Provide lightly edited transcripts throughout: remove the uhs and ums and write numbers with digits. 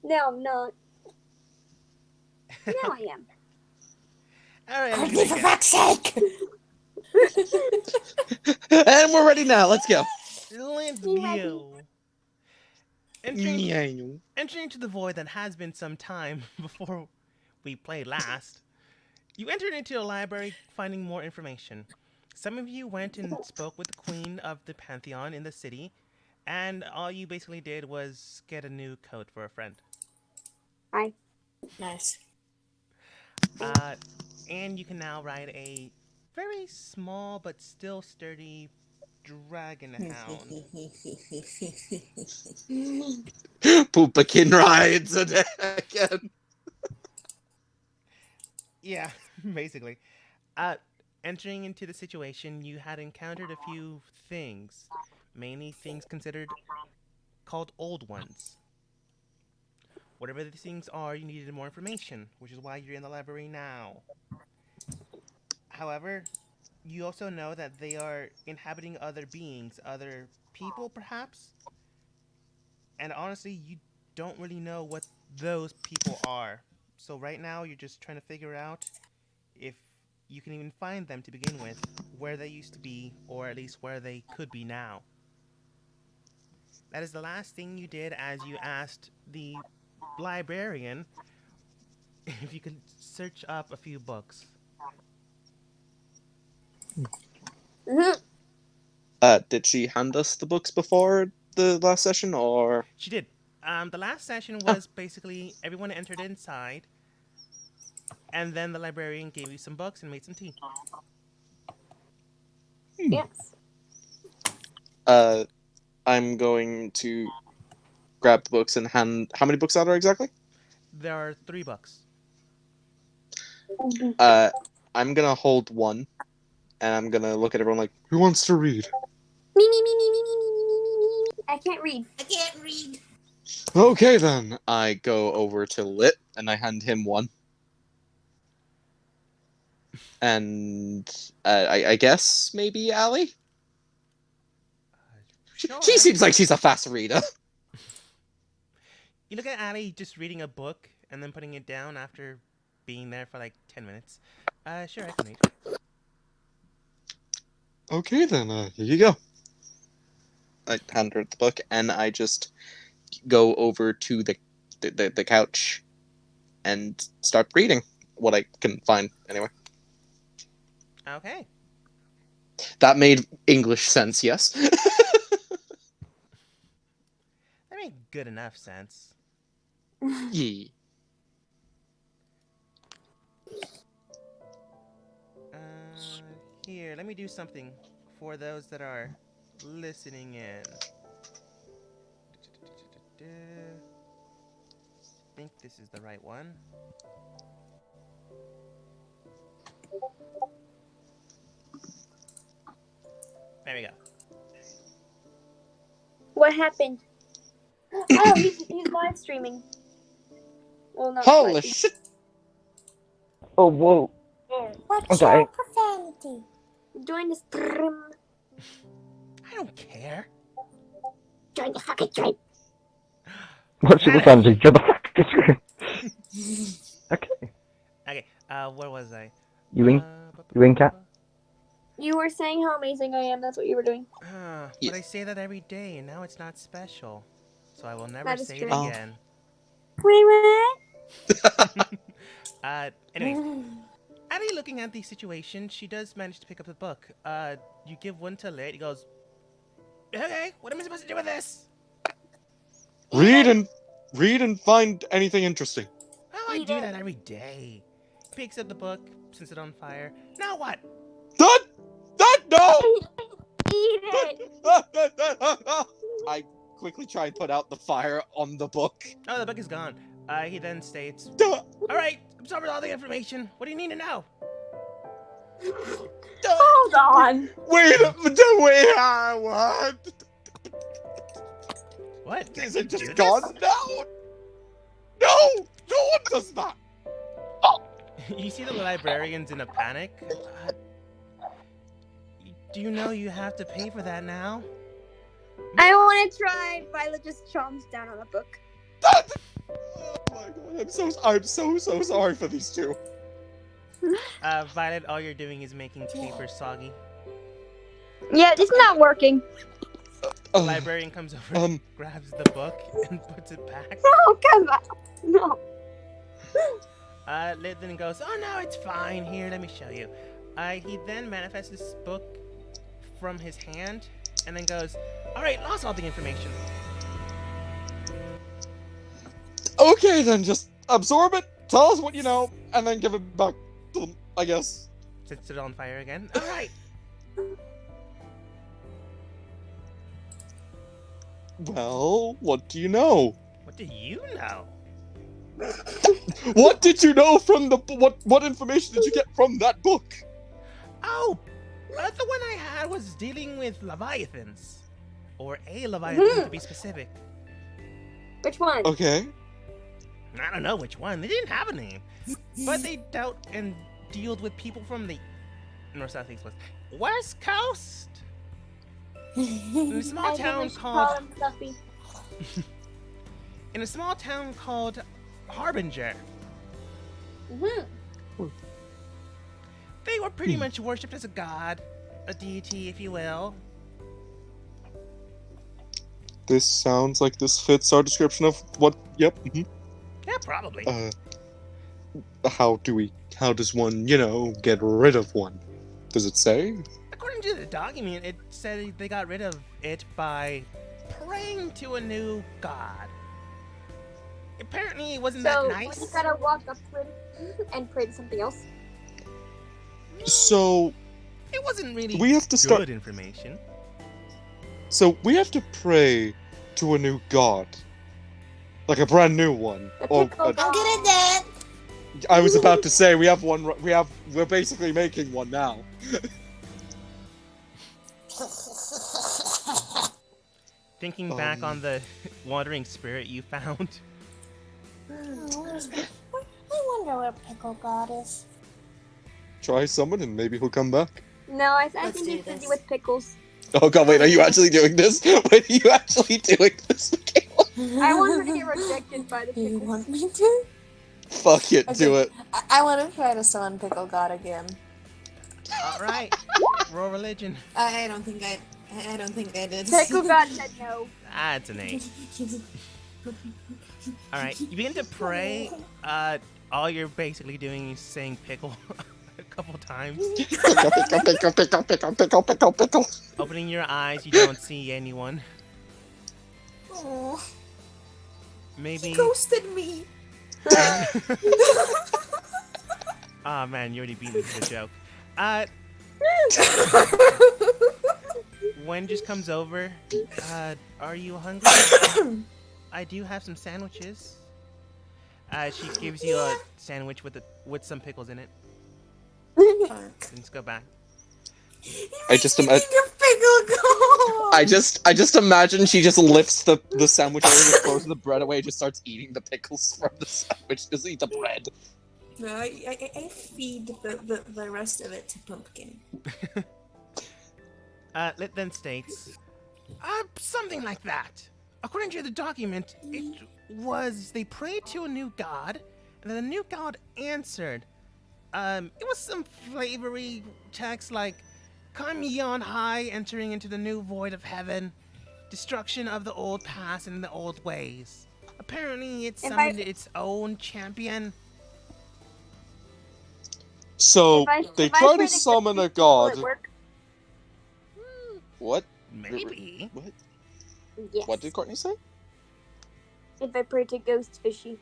No, I'm not. Now I am. Alright, I'm Quickly, gonna for go. fuck's sake! And we're ready now. Let's go. Let's Me ready. go. Entering, Yeah. entering into the void that has been some time before we played last. You entered into a library finding more information. Some of you went and spoke with the queen of the Pantheon in the city, and all you basically did was get a new coat for a friend. Hi. Nice. Uh, and you can now ride a very small but still sturdy dragon hound. Poopakin rides again. Yeah, basically. Uh, entering into the situation, you had encountered a few things, mainly things considered called old ones. Whatever these things are, you needed more information, which is why you're in the library now. However, you also know that they are inhabiting other beings, other people perhaps, and honestly, you don't really know what those people are. So right now, you're just trying to figure out if you can even find them to begin with, where they used to be, or at least where they could be now. That is the last thing you did as you asked the librarian if you could search up a few books. Mhm. Did she hand us the books before the last session, or? She did. The last session Ah, was basically everyone entered inside, and then the librarian gave you some books and made some tea. Yes. uh, I'm going to grab the books and hand. How many books are there exactly? There are 3 books. Uh, I'm gonna hold one, and I'm gonna look at everyone like, who wants to read? Me, me, me, me, me, me, me, me, me, me, me. I can't read. I can't read. Okay then. I go over to Lit and I hand him one, and I guess maybe Allie. She Sure. seems like she's a fast reader. You look at Allie just reading a book and then putting it down after being there for like 10 minutes. Sure, I can read. Okay then. Here you go. I hand her the book and I just go over to the couch and start reading what I can find anyway. Okay. That made English sense, yes? That made good enough sense. Yeah. Here, let me do something for those that are listening in. Think this is the right one. There we go. What happened? Oh, he's live streaming. Well, not live. Holy shit! Oh, whoa. I'm What's sorry. your profanity? Join the stream. I don't care. Join the fucking stream. What's your Vanish. fancy? Get the fuck out of here. Okay. Okay. Where was I? You in? You in, cat? You were saying how amazing I am. That's what you were doing. But I say that every day, and now it's not special. So I will never That is say it true. Oh. again. Wait, what? Anyways, Abby looking at the situation, she does manage to pick up the book. You give one to Lit. He goes, "Okay, what am I supposed to do with this?" Read and find anything interesting. Oh, I Eat do it. that every day. He picks up the book, sets it on fire. Now what? That no! Eat it. I quickly try and put out the fire on the book. Oh, the book is gone. He then states, "All right, absorbed all the information. What do you need to know?" Hold on. Wait, what? What? Can Is you it do just this? gone now? No! No one does that! You see the librarians in a panic. Do you know you have to pay for that now? I want to try. Violet just chomps down on a book. I'm so sorry for these two. Violet, all you're doing is making paper soggy. Yeah, it's not working. The librarian comes over, grabs the book, and puts it back. Oh, come on. No. Then goes, oh no, it's fine. Here, let me show you. He then manifests this book from his hand, and then goes, all right, lost all the information. Okay, then just absorb it, tell us what you know, and then give it back to them, I guess. Sets it on fire again. All right. Well, what do you know? What do you know? What did you know from the what information did you get from that book? Oh, the one I had was dealing with leviathans, or a leviathan to be specific. Which one? Okay. I don't know which one. They didn't have a name, but they dealt and dealt with people from the north, south, east, west coast. In a small I think we town should call called him Fluffy. in a small town called Harbinger. They were pretty much worshipped as a god, a deity, if you will. This sounds like this fits our description of what. Yep. Yeah, probably. How does one, get rid of one? Does it say? According to the document, it said they got rid of it by praying to a new god. Apparently, it wasn't that So, nice. we gotta walk up to him and pray to something else. So It wasn't really we have to start. good information. So we have to pray to a new god, like a brand new one. The Oh, pickle I'm god. good at that. I was about to say we have one. We're basically making one now. Thinking back on the wandering spirit you found. I wonder where Pickle God is. Try someone and maybe he'll come back. No, I Let's think do he's busy this. with pickles. Oh god, wait, are you actually doing this? Wait, are you actually doing this, Michaela? I want her to get rejected by the Do you pickles. want me to? Fuck it, do Okay. it. I want to try to summon Pickle God again. All right, roll religion. I don't think I did. Pickle god said no. That's an 8. All right, you begin to pray. All you're basically doing is saying pickle a couple times. Pickle. Opening your eyes, you don't see anyone. Oh, Maybe. he ghosted me. Oh man, you already beat me to the joke. Wen just comes over. Are you hungry? I do have some sandwiches. She gives you a sandwich with some pickles in it. Let's go back. I just imagine. I just imagine she just lifts the sandwich over, just throws the bread away, just starts eating the pickles from the sandwich. Just eat the bread. No, I feed the rest of it to Pumpkin. Lit then states, something like that. According to the document, it was they prayed to a new god, and then the new god answered. It was some flavory text like, "Come ye on high, entering into the new void of heaven, destruction of the old past and the old ways." Apparently, it summoned its own champion. So they if I try pray to to summon a Will it god. work? What? Maybe. What? Yes. What did Courtney say? If I pray to Ghost Fishy.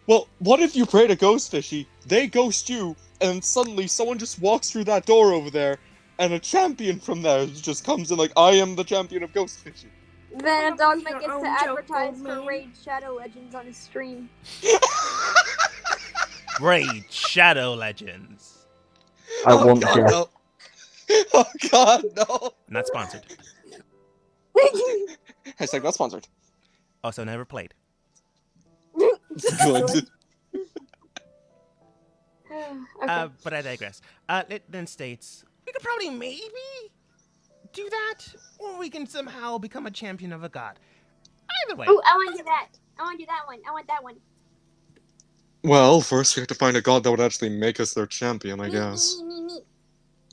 Well, what if you pray to Ghost Fishy, they ghost you, and suddenly someone just walks through that door over there, and a champion from there just comes in like, I am the champion of Ghost Fishy. Then a dogman gets Your to own joke, advertise old for man. Raid Shadow Legends on his stream. Raid Shadow Legends. I want god, death. no. Oh god, no. Not sponsored. Hashtag not sponsored. Also never played. Good. Okay. But I digress. It then states, we could probably maybe do that, or we can somehow become a champion of a god. Either way. Oh, I want to do that. I want to do that one. I want that one. Well, first we have to find a god that would actually make us their champion, I Me, guess. me, me, me, me.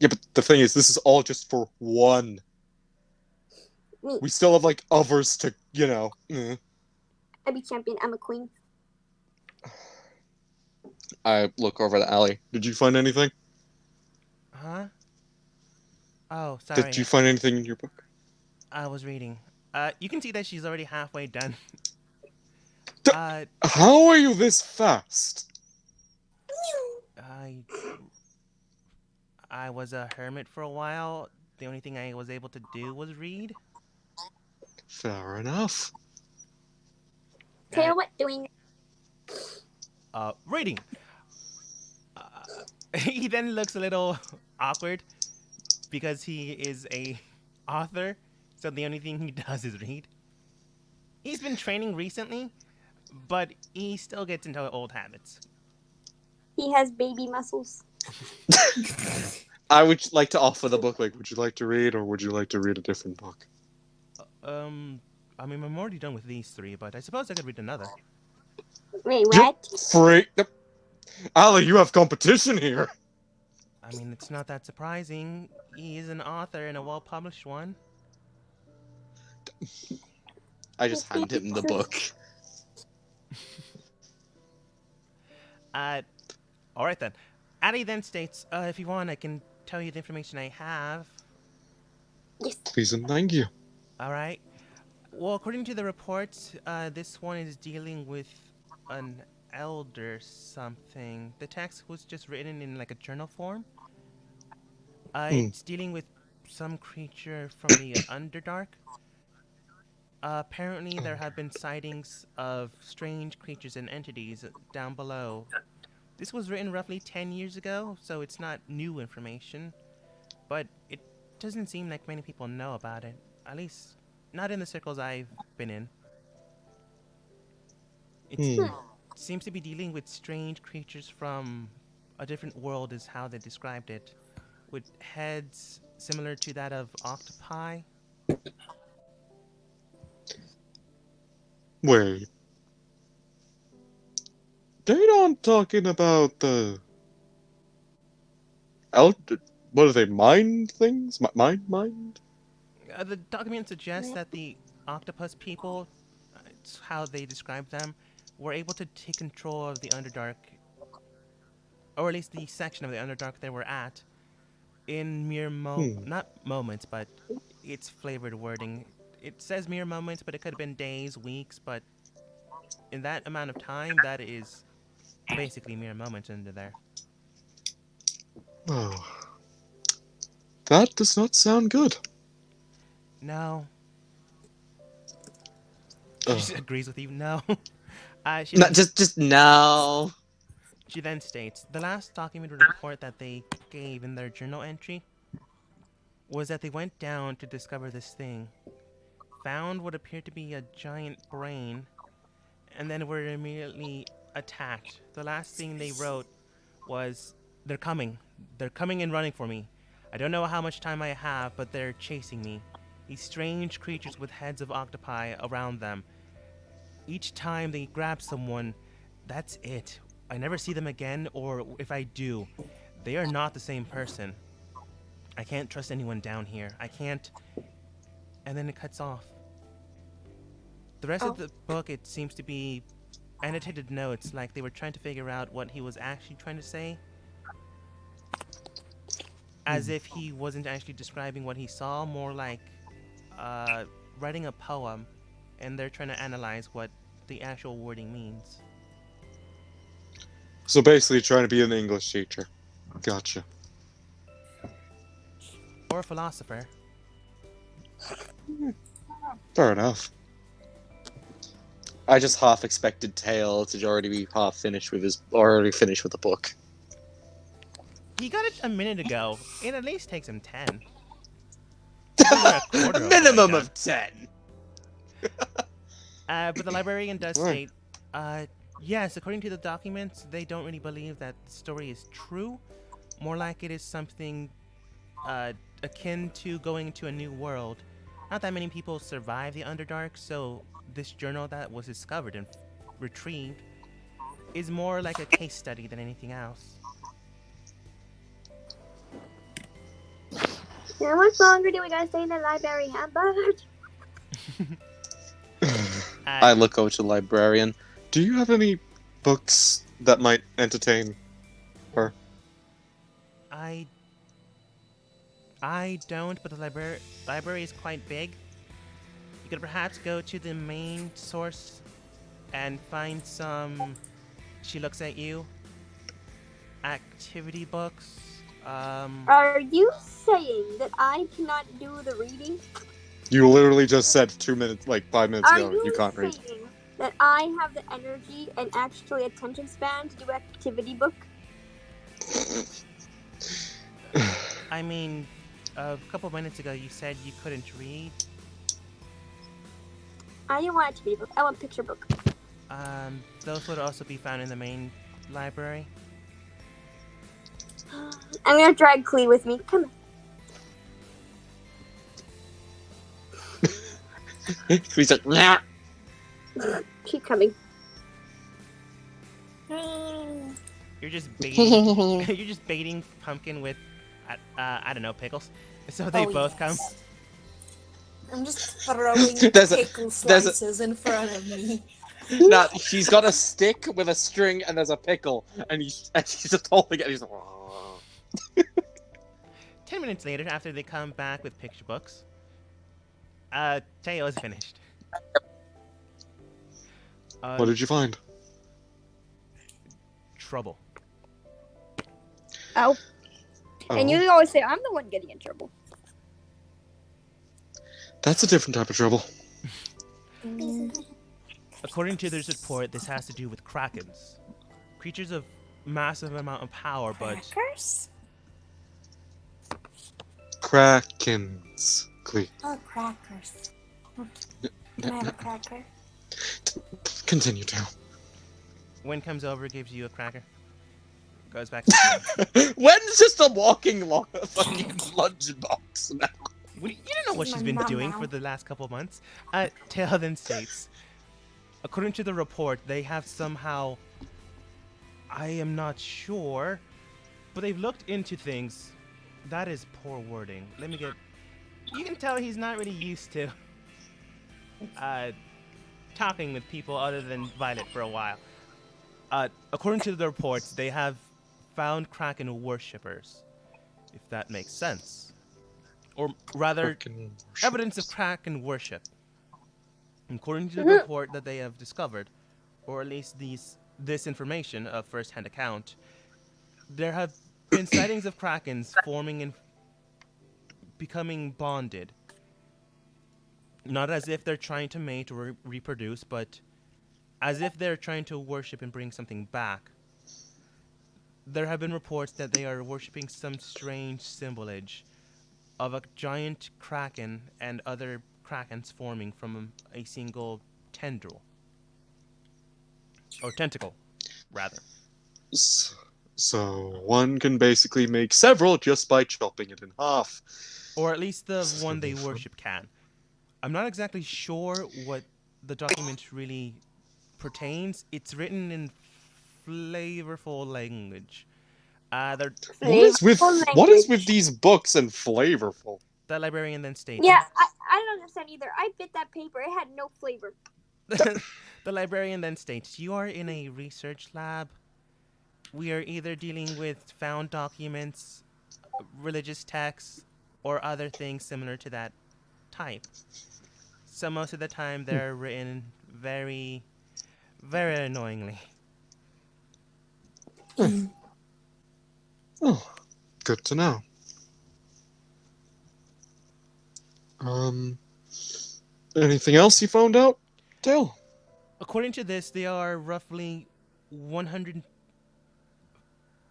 Yeah, but the thing is, this is all just for one. Me. We still have, like, others to, you know. I be champion. I'm a queen. I look over at Allie. Did you find anything? Huh? Oh, Did sorry. you find anything in your book? I was reading. You can see that she's already halfway done. D- uh, How are you this fast? I I was a hermit for a while. The only thing I was able to do was read. Fair enough. Taylor, Uh, what doing? reading. He then looks a little awkward because he is a author, so the only thing he does is read. He's been training recently, but he still gets into old habits. He has baby muscles. I would like to offer the book, like, would you like to read, or would you like to read a different book? I mean, I'm already done with these three, but I suppose I could read another. Wait, You're what? free. Allie, you have competition here. I mean, it's not that surprising. He is an author and a well-published one. I just hand him the book. Uh, all right then. Addie then states, if you want, I can tell you the information I have. Yes. Please and thank you. All right. Well, according to the reports, this one is dealing with an elder something. The text was just written in like a journal form. It's dealing with some creature from the Underdark. Apparently, there have been sightings of strange creatures and entities down below. This was written roughly 10 years ago, so it's not new information. But it doesn't seem like many people know about it. At least, not in the circles I've been in. It seems to be dealing with strange creatures from a different world, is how they described it, with heads similar to that of octopi. Wait. They're not talking about the... What are they, mind things? Mind? The document suggests that the octopus people, it's how they describe them, were able to take control of the Underdark, or at least the section of the Underdark they were at, in mere not moments, but it's flavored wording. It says mere moments, but it could have been days, weeks, but in that amount of time, that is basically mere moments under there. Oh. That does not sound good. No. Ugh. She agrees with you. No. She No, then just no. she then states the last documented report that they gave in their journal entry was that they went down to discover this thing, found what appeared to be a giant brain, and then were immediately attacked. The last thing they wrote was, "They're coming. They're coming and running for me. I don't know how much time I have, but they're chasing me. These strange creatures with heads of octopi around them. Each time they grab someone, that's it. I never see them again, or if I do, they are not the same person. I can't trust anyone down here. I can't." And then it cuts off. The rest of the book, it seems to be annotated notes, like they were trying to figure out what he was actually trying to say, as if he wasn't actually describing what he saw, more like writing a poem, and they're trying to analyze what the actual wording means. So basically trying to be an English teacher. Gotcha. Or a philosopher. Fair enough. I just half expected Tail to already be half finished with the book. He got it a minute ago. It at least takes him 10. A minimum of 10. But the librarian does Right. state, yes, according to the documents, they don't really believe that the story is true. More like it is something akin to going to a new world. not that many people survive the Underdark, so this journal that was discovered and retrieved is more like a case study than anything else. How much longer do we gotta stay in the library, huh, Bud? Uh, I look over to the librarian. Do you have any books that might entertain her? I don't, but the library is quite big. You could perhaps go to the main source and find some. She looks at you. Activity books. Are you saying that I cannot do the reading? You literally just said 5 minutes Are ago, you you can't read. saying that I have the energy and actually attention span to do activity book? I mean, a couple minutes ago you said you couldn't read. I don't want activity book. I want picture book. Those would also be found in the main library. I'm gonna drag Clee with me. Come He's like, nah. on. Keep coming. You're just baiting. You're just baiting Pumpkin with, I don't know, pickles. So they both come. I'm just throwing There's a- pickle there's a- slices in front of me. Nah, he's got a stick with a string and there's a pickle, and he's just holding it. And he's like, "Oh." 10 minutes later, after they come back with picture books, Teo is finished. What did you find? Trouble. Oh. Oh, And you always say I'm the one getting in trouble. that's a different type of trouble. According to this report, this has to do with krakens, creatures of massive amount of power, but Crackers? Krakens. Glee. Oh, crackers. Can I have a cracker? Continue, Tail. Wind comes over, gives you a cracker, goes back. When's just a walking fucking lunchbox now? You don't know what she's been doing for the last couple of months. Tail then states, according to the report, they have somehow, I am not sure, but they've looked into things. That is poor wording. Let me get. You can tell he's not really used to talking with people other than Violet for a while. According to the reports, they have found Kraken worshippers, if that makes sense. Or rather, Kraken evidence of Kraken worship. According to the report that they have discovered, or at least this information of first-hand account, there have been sightings of Krakens forming and becoming bonded. Not as if they're trying to mate or reproduce, but as if they're trying to worship and bring something back. There have been reports that they are worshipping some strange symbolage of a giant kraken and other krakens forming from a single tendril. Or tentacle, rather. So one can basically make several just by chopping it in half. Or at least the This is one gonna they be fun. worship can. I'm not exactly sure what the document really pertains. It's written in flavorful language. The What is with these books and flavorful? librarian then states. Yeah, I don't understand either. I bit that paper. It had no flavor. The librarian then states, you are in a research lab. We are either dealing with found documents, religious texts, or other things similar to that type. So most of the time they're written very, very annoyingly. Oh, good to know. Anything else you found out, Dale? According to this, they are roughly 100.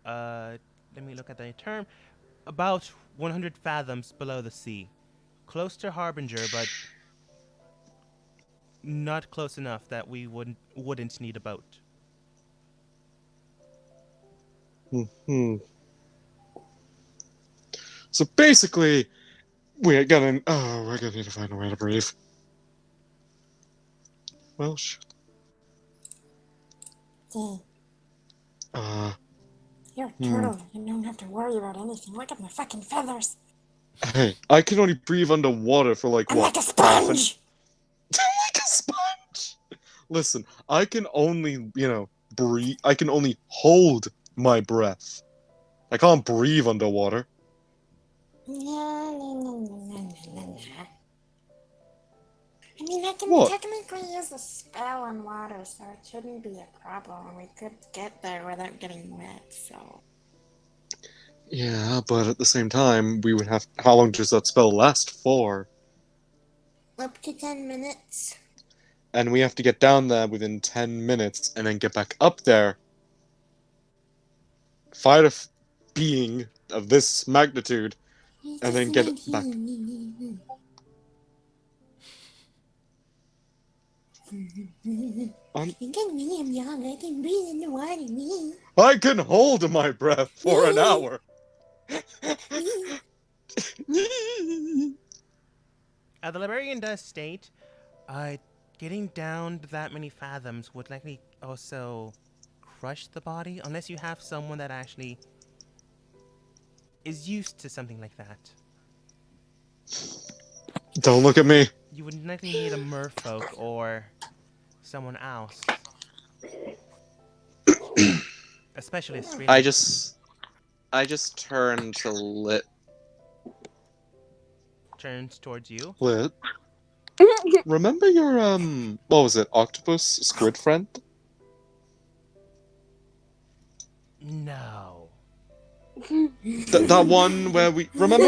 Let me look at the term. About 100 fathoms below the sea, close to Harbinger, but not close enough that we wouldn't need a boat. So basically, we're gonna need to find a way to breathe. Well, shit. Hey, Uh, you're a turtle. You don't have to worry about anything. Look at my fucking feathers. hey, I can only breathe underwater for like I'm what? like a sponge. Like a sponge. Listen, I can only, breathe. I can only hold my breath. I can't breathe underwater. I mean, I can What? technically use a spell on water, so it shouldn't be a problem. We could get there without getting wet, so. Yeah, but at the same time, we would have. How long does that spell last for? Up to 10 minutes. And we have to get down there within 10 minutes and then get back up there. Fight a being of this magnitude and then get back. Look at me, I'm young. I can breathe in the water. Me. I can hold my breath for an hour. The librarian does state, getting down that many fathoms would likely also crush the body, unless you have someone that actually is used to something like that. Don't look at me. You would likely need a merfolk or someone else. Especially a stream. I just turned to Lit. Turns towards you. Lit. Remember your what was it? Octopus squid friend? No. That one where we remember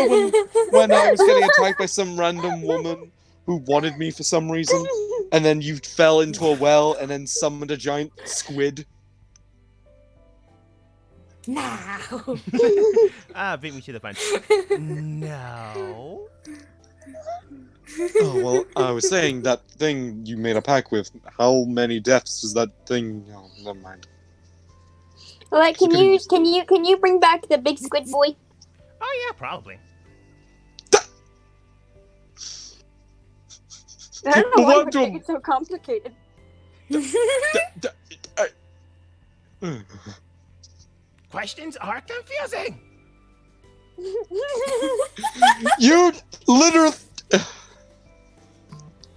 when I was getting attacked by some random woman who wanted me for some reason, and then you fell into a well and then summoned a giant squid. Now. Beat me to the punch. No. Oh well, I was saying that thing you made a pact with. How many deaths does that thing? Oh, never mind. Like, can you bring back the big squid boy? Oh yeah, probably. I don't know why What you do- make it so complicated. Questions are confusing. You literally.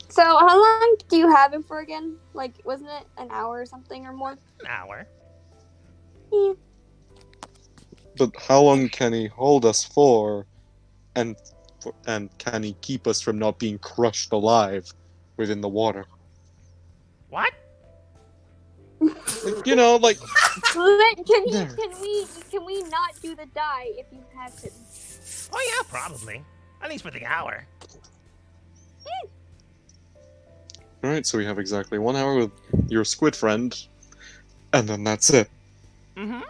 So, how long do you have him for again? Like, wasn't it an hour or something or more? An hour. Yeah. But how long can he hold us for, and can he keep us from not being crushed alive within the water? What? Like, like there. Can we not do the die if you have him? Oh yeah, probably. At least for the hour. All right, so we have exactly 1 hour with your squid friend, and then that's it. Mm-hmm.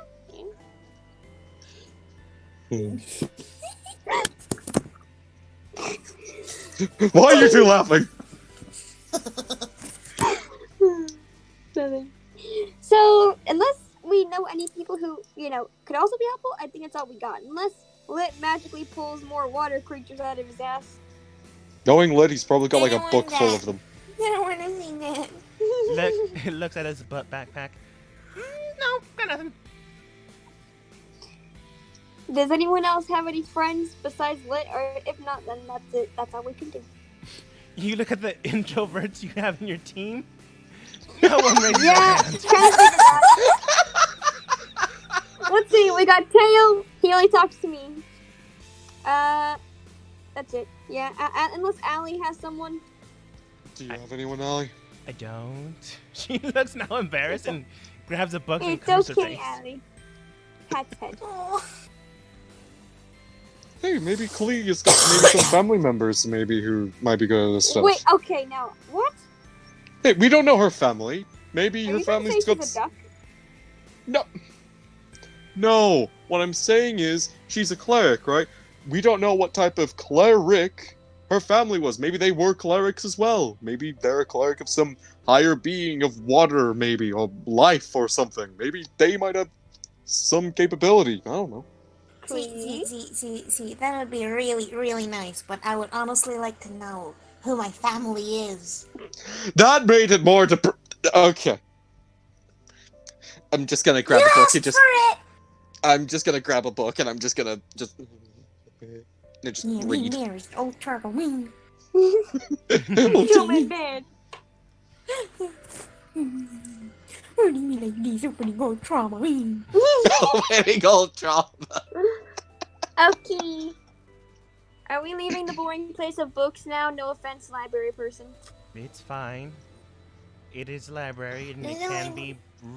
Why are you two laughing? Nothing. So, unless we know any people who, could also be helpful, I think that's all we got. Unless Lit magically pulls more water creatures out of his ass. Knowing Lit, he's probably got like a book full of them. I don't want to see that. Looks at his butt backpack. No, got nothing. Does anyone else have any friends besides Lit? Or if not, then that's it. That's all we can do. You look at the introverts you have in your team. No one raises their Yeah, hand. trying to figure that. Let's see. We got Tail. He only talks to me. That's it. Yeah, unless Allie has someone. Do you have anyone, Allie? I don't. She looks now embarrassed and grabs a book and It's covers her okay, face. Allie. Cat's head. Hey, maybe Klee has got maybe some family members maybe who might be good at this stuff. Wait, okay, now, what? Hey, we don't know her family. Maybe Are her you trying to family's say got. she's a duck? No. No. What I'm saying is, she's a cleric, right? We don't know what type of cleric her family was. Maybe they were clerics as well. Maybe they're a cleric of some higher being of water, maybe, or life or something. Maybe they might have some capability. I don't know. Please. See, that would be really, really nice, but I would honestly like to know who my family is. That made it more okay. I'm just gonna grab You a book and asked just. for it! I'm just gonna grab a book and I'm just gonna just Yeah, me read. married old turtle. Wing. Kill my man. What do you mean like these opening old trauma? Wing. Opening old trauma. Okay. Are we leaving the boring place of books now? No offense, library person. It's fine. It is a library, and it can be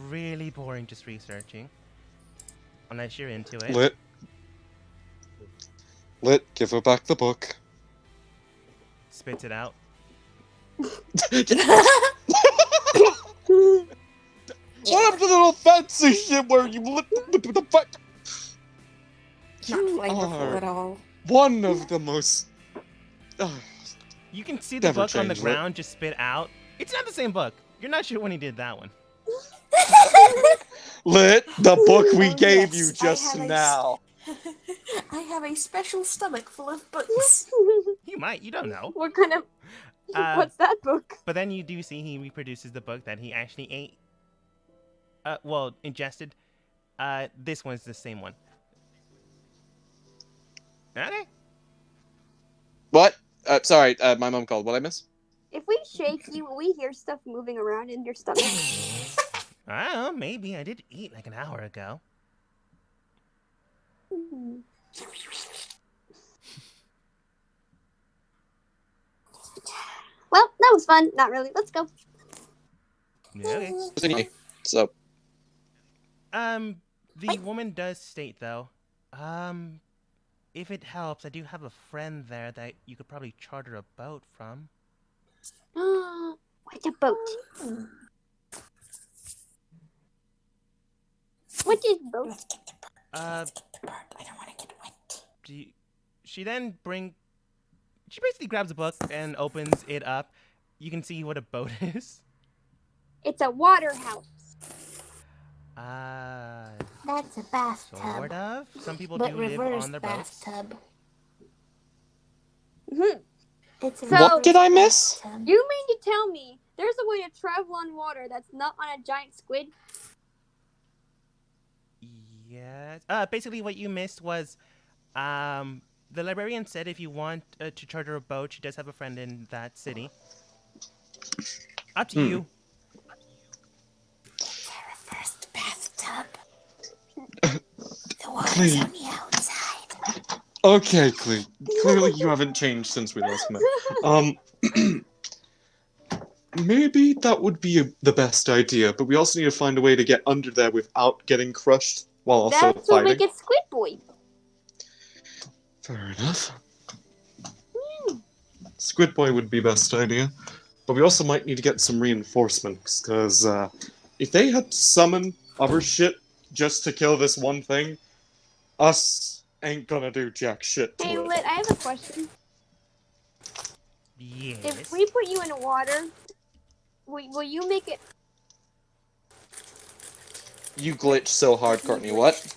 really boring just researching. Unless you're into it. Lit, give her back the book. Spits it out. What happened to the little fancy shit where you lit the fuck? Not You flavorful are at all. one of the most. You can see the Never book on the change, Lit. ground just spit out. It's not the same book. You're not sure when he did that one. Lit, the book we Oh, gave yes, you I just have a now. I have a special stomach full of books. You might. You don't know. What kind of? What's that book? But then you do see he reproduces the book that he actually ate. Well, ingested. This one's the same one. Okay. What? Sorry, my mom called. What I miss? If we shake you, will we hear stuff moving around in your stomach? I don't know. Maybe I did eat like an hour ago. Well, that was fun. Not really. Let's go. Okay. So. The woman does state though, if it helps, I do have a friend there that you could probably charter a boat from. What's a boat? What is boat? Let's get the bird. Let's get the bird. I don't want to get wet. She then she basically grabs a book and opens it up. You can see what a boat is. It's a water house. That's a bathtub. Sort of. Some people But do live reverse on their boats. bathtub. Mm-hmm. It's a So- What did I miss? bathtub. You mean to tell me there's a way to travel on water that's not on a giant squid? Yes. Basically what you missed was, the librarian said if you want to charter a boat, she does have a friend in that city. Up to you. It's a reversed bathtub. The water's on the outside. Okay, clearly you haven't changed since we last met. Maybe that would be the best idea, but we also need to find a way to get under there without getting crushed while also That's what fighting. make it Squid Boy. Fair enough. Squid Boy would be best idea, but we also might need to get some reinforcements, because if they had to summon other shit just to kill this one thing, us ain't gonna do jack shit to Hey, it. Lit, I have a question. Yes. If we put you in water, will you make it? You glitch so hard, Courtney. What?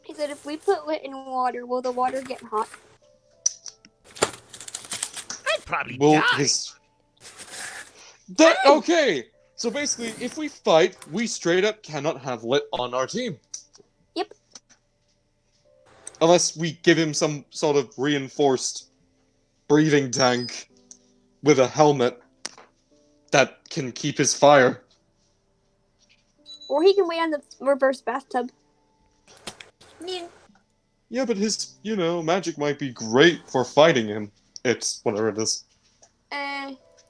He said if we put Lit in water, will the water get hot? I'd probably Will die. his... That, okay! So basically, if we fight, we straight up cannot have Lit on our team. Yep. Unless we give him some sort of reinforced breathing tank with a helmet that can keep his fire. Or he can wait on the reverse bathtub. Yeah, but his, magic might be great for fighting him. It's whatever it is.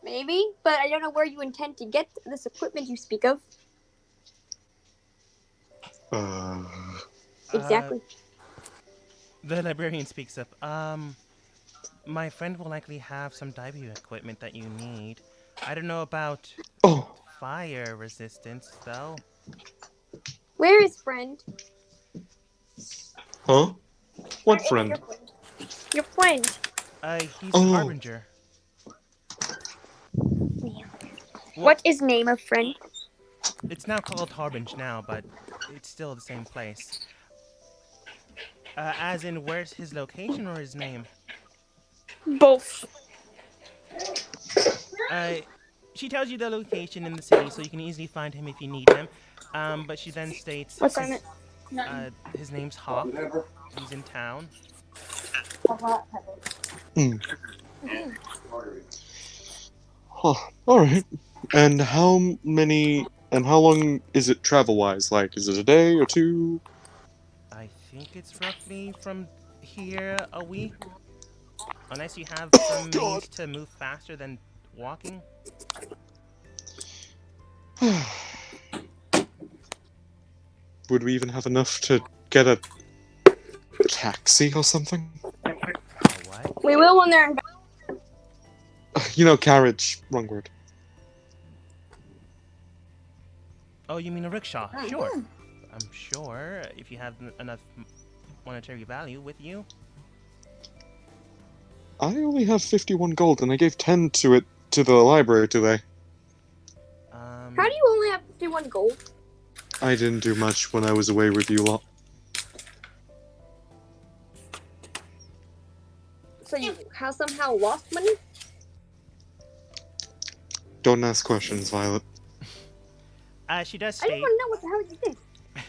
Maybe, but I don't know where you intend to get this equipment you speak of. Exactly. The librarian speaks up. My friend will likely have some diving equipment that you need. I don't know about fire resistance, though. Where is friend? Huh? What Where is friend? Your friend. He's a harbinger. What is name of friend? It's now called Harbinge now, but it's still the same place. As in, where's his location or his name? Both. Uh, she tells you the location in the city, so you can easily find him if you need him. But she then states What's on it? Nothing. his name's Hawk. He's in town. Hmm. Huh. Alright. And how many and how long is it travel wise? Like, is it a day or two? I think it's roughly from here a week, unless you have Oh some god. means to move faster than walking. Would we even have enough to get a taxi or something? What? We will when they're in. You know, carriage. Wrong word. Oh, you mean a rickshaw? Sure. I'm sure if you have enough monetary value with you. I only have 51 gold, and I gave 10 to it to the library today. How do you only have 51 gold? I didn't do much when I was away with you lot. So you have somehow lost money? Don't ask questions, Violet. She does I just state want to know what the hell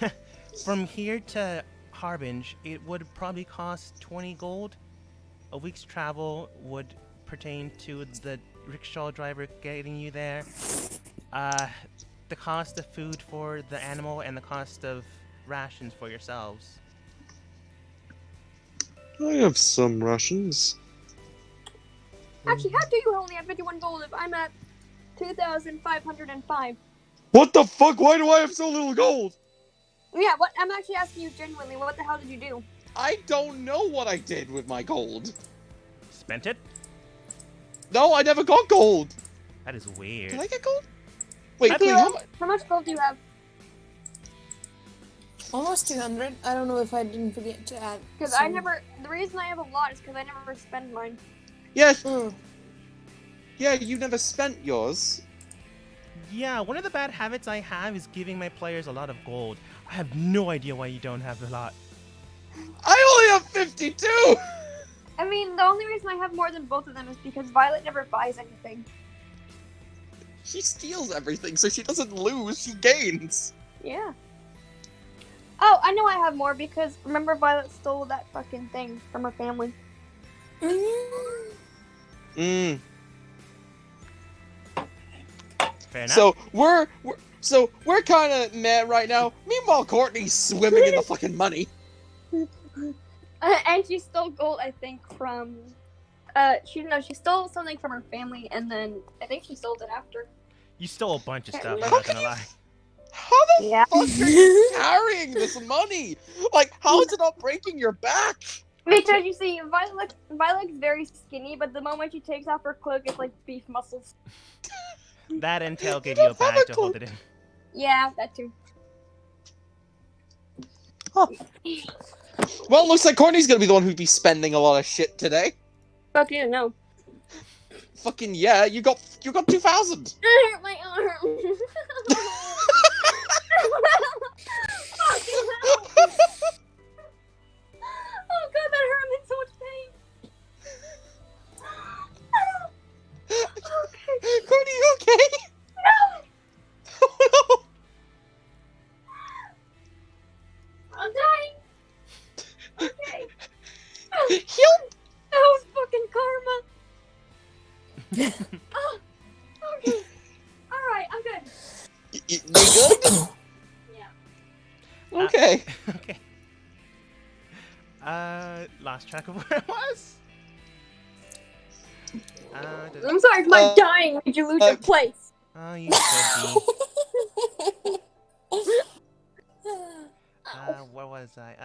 you did. from here to Harbinge, it would probably cost 20 gold. A week's travel would pertain to the rickshaw driver getting you there. The cost of food for the animal and the cost of rations for yourselves. I have some rations. Actually, how do you only have 51 gold if I'm at 2,505? What the fuck? Why do I have so little gold? Yeah, what? I'm actually asking you genuinely, what the hell did you do? I don't know what I did with my gold. Spent it? No, I never got gold. That is weird. Did I get gold? Wait, Kilo, how much gold do you have? Almost 200. I don't know if I didn't forget to add. Because I never. The reason I have a lot is because I never spend mine. Yes. Mm. Yeah, you never spent yours. Yeah, one of the bad habits I have is giving my players a lot of gold. I have no idea why you don't have a lot. I only have 52. I mean, the only reason I have more than both of them is because Violet never buys anything. She steals everything, so she doesn't lose. She gains. Yeah. Oh, I know I have more because remember Violet stole that fucking thing from her family. Mm. Fair enough. So we're kind of mad right now. Meanwhile, Courtney's swimming in the fucking money. And she stole gold, I think, from. She stole something from her family, and then I think she sold it after. You stole a bunch of Can't stuff, I'm remember. not gonna lie. How the Yeah. fuck are you carrying this money? Like, how is it not breaking your back? Because you see, Violet's very skinny, but the moment she takes off her cloak, it's like beef muscles. That and Tail gave don't you a have bag a to hold cloak. it in. Yeah, that too. Huh. Well, it looks like Courtney's gonna be the one who'd be spending a lot of shit today. Fuck you, no. Fucking yeah, you got 2,000. I hurt my arm. Fucking hell. Oh god, that hurt. I'm in so much pain. Okay. Courtney, you okay? No, Oh I'm dying. Okay. no! Heal. That was fucking karma. Oh, okay. Alright, I'm good. You good? Yeah. Okay. Okay. Lost track of where I was. I'm sorry for my dying. Did you lose your place? Oh, you should be. Where was I?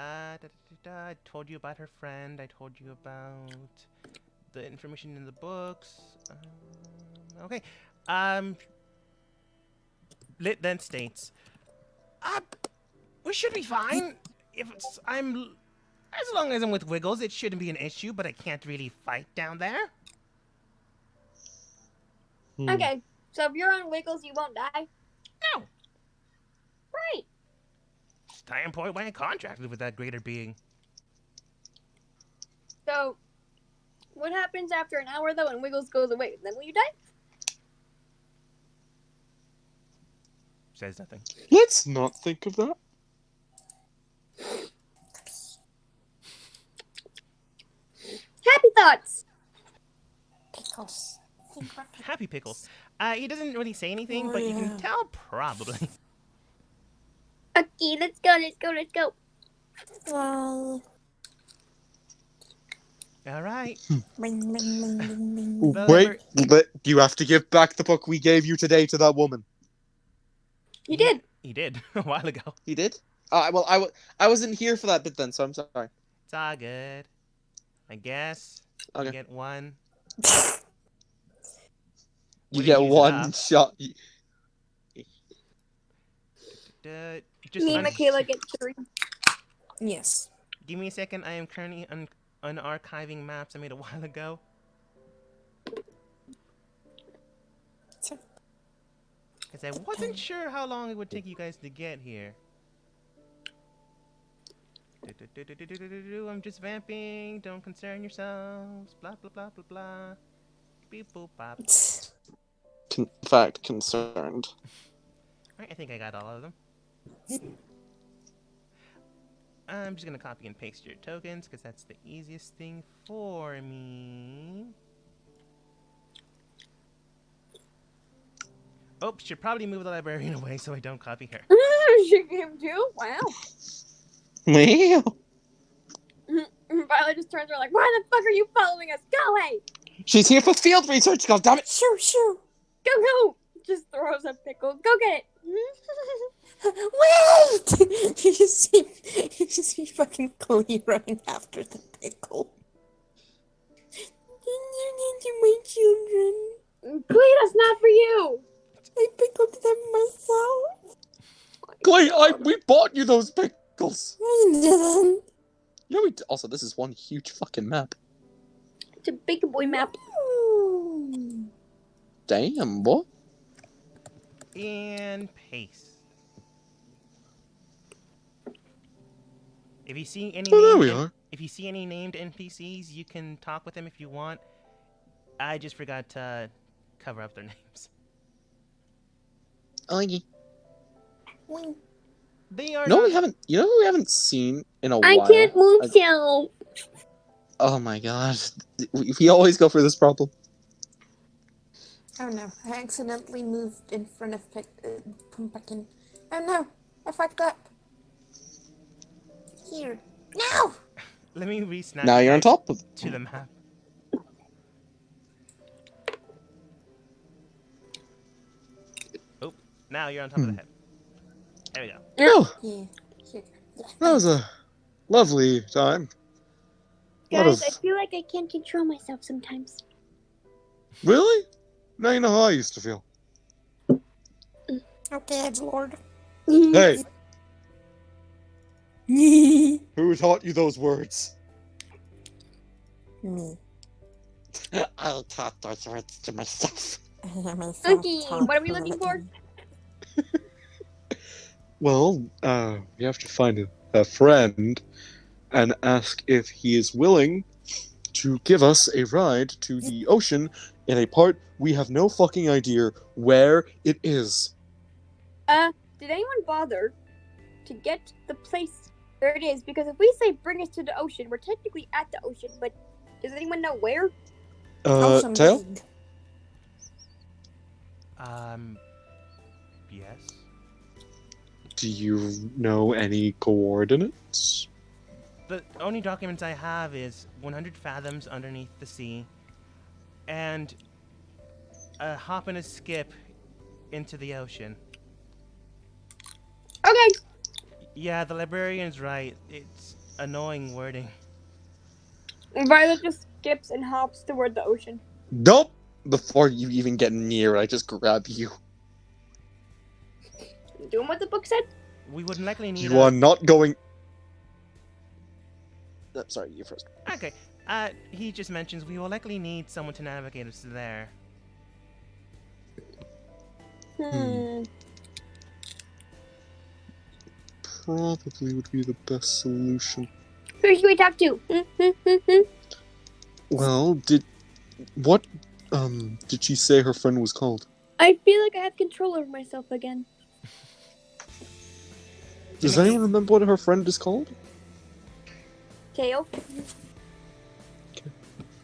I told you about her friend. I told you about the information in the books. Okay. Lit then states, we should be fine. As long as I'm with Wiggles, it shouldn't be an issue. But I can't really fight down there. Okay, so if you're on Wiggles, you won't die? No. Right. Just I employed when I contracted with that greater being. So, what happens after an hour though, and Wiggles goes away? Then will you die? Says nothing. Let's not think of that. Happy thoughts. Pickles. Happy Pickles. He doesn't really say anything, Oh, but you yeah. can tell probably. Okay, let's go. Yay. All right. Bing, bing, bing, bing, bing. The Wait, you have to give back the book we gave you today to that woman. You did. He did a while ago. He did? Well, I wasn't here for that bit then, so I'm sorry. It's all good. I guess Okay. you get one. You Wouldn't get use it one up. shot. Just Me and Michaela get 3. Yes. give me a second. I am currently unarchiving maps I made a while ago. So, Because I wasn't sure how long it would take you guys to get here. I'm just vamping. Don't concern yourselves. Blah, blah, blah, blah, blah. Beep, boop, bop. In fact, concerned. Alright, I think I got all of them. I'm just going to copy and paste your tokens because that's the easiest thing for me. Oh, should probably move the librarian away so I don't copy her. She came too. Wow. Well, Violet just turns around like, "Why the fuck are you following us? Go away! she's here for field research, goddammit! shoo, shoo. Go!" Just throws a pickle. Go get Wait! you just see fucking Chloe running after the pickle. My children. it. Clee, that's not for you. I pickled them myself. Clay, we bought you those pickles! I didn't. Yeah, also, this is one huge fucking map. It's a big boy map. Damn, boy. And paste. If you see any Oh, there named we are. If you see any named NPCs, you can talk with them if you want. I just forgot to cover up their names. Oh, yeah. They are No, not... we haven't. You know who we haven't seen in a I while? can't move so. Oh my god. We always go for this problem. Oh no, I accidentally moved in front of Pumpkin. Oh no, I fucked up. Here. No! Let me re-snap Now you you're on guys top of to the map. Oh, now you're on top of the head. There we go. Oh, Yeah. Here. Yeah. that was a lovely time. Lot Guys, of- I feel like I can't control myself sometimes. Really? Now you know how I used to feel. Okay, Edge Lord. Hey, Me. who taught you those words? I taught those words to myself. Okay, what are we looking for? Well, we have to find a friend and ask if he is willing to give us a ride to the ocean in a part we have no fucking idea where it is. Did anyone bother to get the place where it is? Because if we say bring us to the ocean, we're technically at the ocean, but does anyone know where? Ocean Tail? Big. Yes. Do you know any coordinates? The only documents I have is 100 fathoms underneath the sea, and a hop and a skip into the ocean. Okay. Yeah, the librarian's right. It's annoying wording. Violet just skips and hops toward the ocean. Nope! Before you even get near, I just grab you. Doing what the book said? We would likely need You are not going... sorry, you first. Okay. He just mentions we will likely need someone to navigate us there. Probably would be the best solution. Who should we talk to? Well, what did she say her friend was called? I feel like I have control over myself again. Does Jimmy, anyone remember what her friend is called? Tail.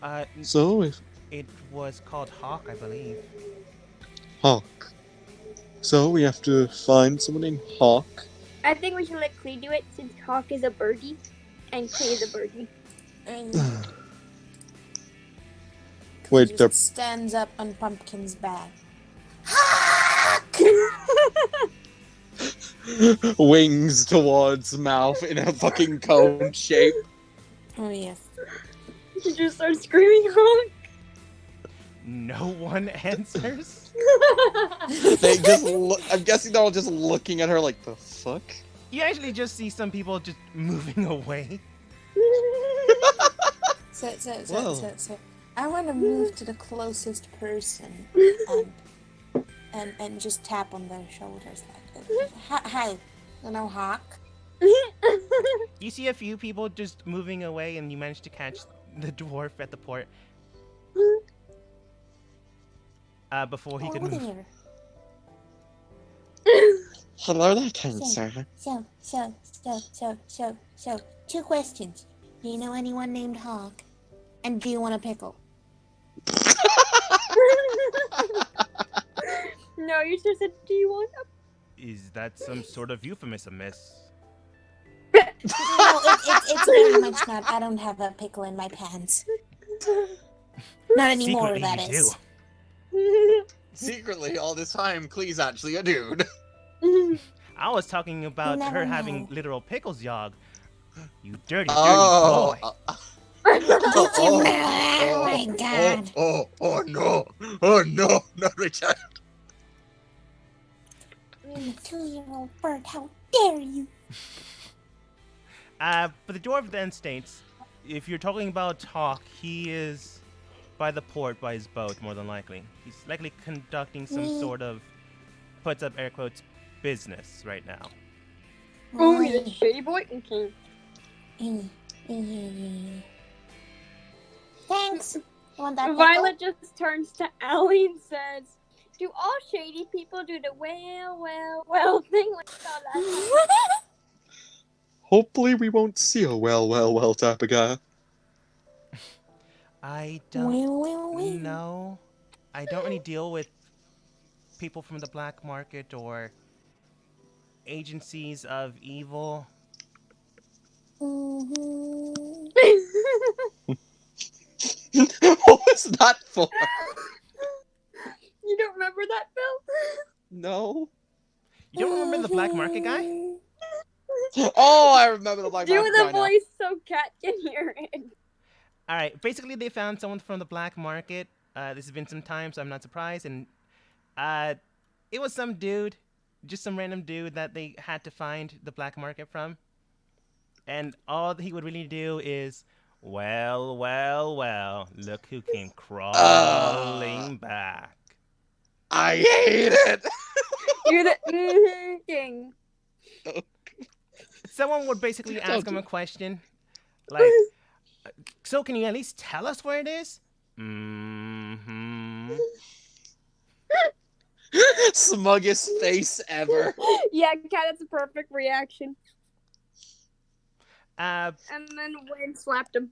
uh, So, if it was called Hawk, I believe. Hawk. So we have to find someone named Hawk. I think we should let Klee do it since Hawk is a birdie and Klee is a birdie. And Wait, just they're stands up on Pumpkin's back. wings towards mouth in a fucking cone shape. Oh yes. She just starts screaming Hawk. No one answers? They just I'm guessing they're all just looking at her like, the fuck? You actually just see some people just moving away. So, I want to move to the closest person and just tap on their shoulders like, hi, Hawk. You see a few people just moving away, and you manage to catch the dwarf at the port. Before he could move. There. Hello there, kind sir. So, 2 questions. Do you know anyone named Hawk? And do you want a pickle? No, you just said, do you want a... Is that some sort of euphemism, miss? No, it's very much not. I don't have a pickle in my pants. Not anymore, Secretly, that you is. do. Secretly, all this time, Klee's actually a dude. I was talking about never her know. having literal pickles, Yogg. You dirty, dirty Oh. boy. Oh my god. Oh no! Oh no! Not my child. I'm a 2-year-old bird. How dare you? But the dwarf then states, if you're talking about Hawk, he is by the port by his boat, more than likely. He's likely conducting some sort of, puts up air quotes, business right now. Oh, he's a shady boy? Okay. Thanks. You want that pickle? Violet just turns to Allie and says, do all shady people do the well thing like that? Hopefully, we won't see a well type of guy. I don't know. I don't really deal with people from the black market or agencies of evil. What was that for? You don't remember that, Phil? No. You don't remember the black market guy? Oh, I remember the black Do market the guy now. voice so Cat can hear it. All right. Basically, they found someone from the black market. This has been some time, so I'm not surprised. And it was some dude, just some random dude that they had to find the black market from. And all he would really do is, well, look who came crawling back. I hate it. You're the king. Someone would basically ask him a question, like, so can you at least tell us where it is? Mm-hmm. Smuggest face ever. Yeah, Cat, that's a perfect reaction. Uh, And then Wayne slapped him.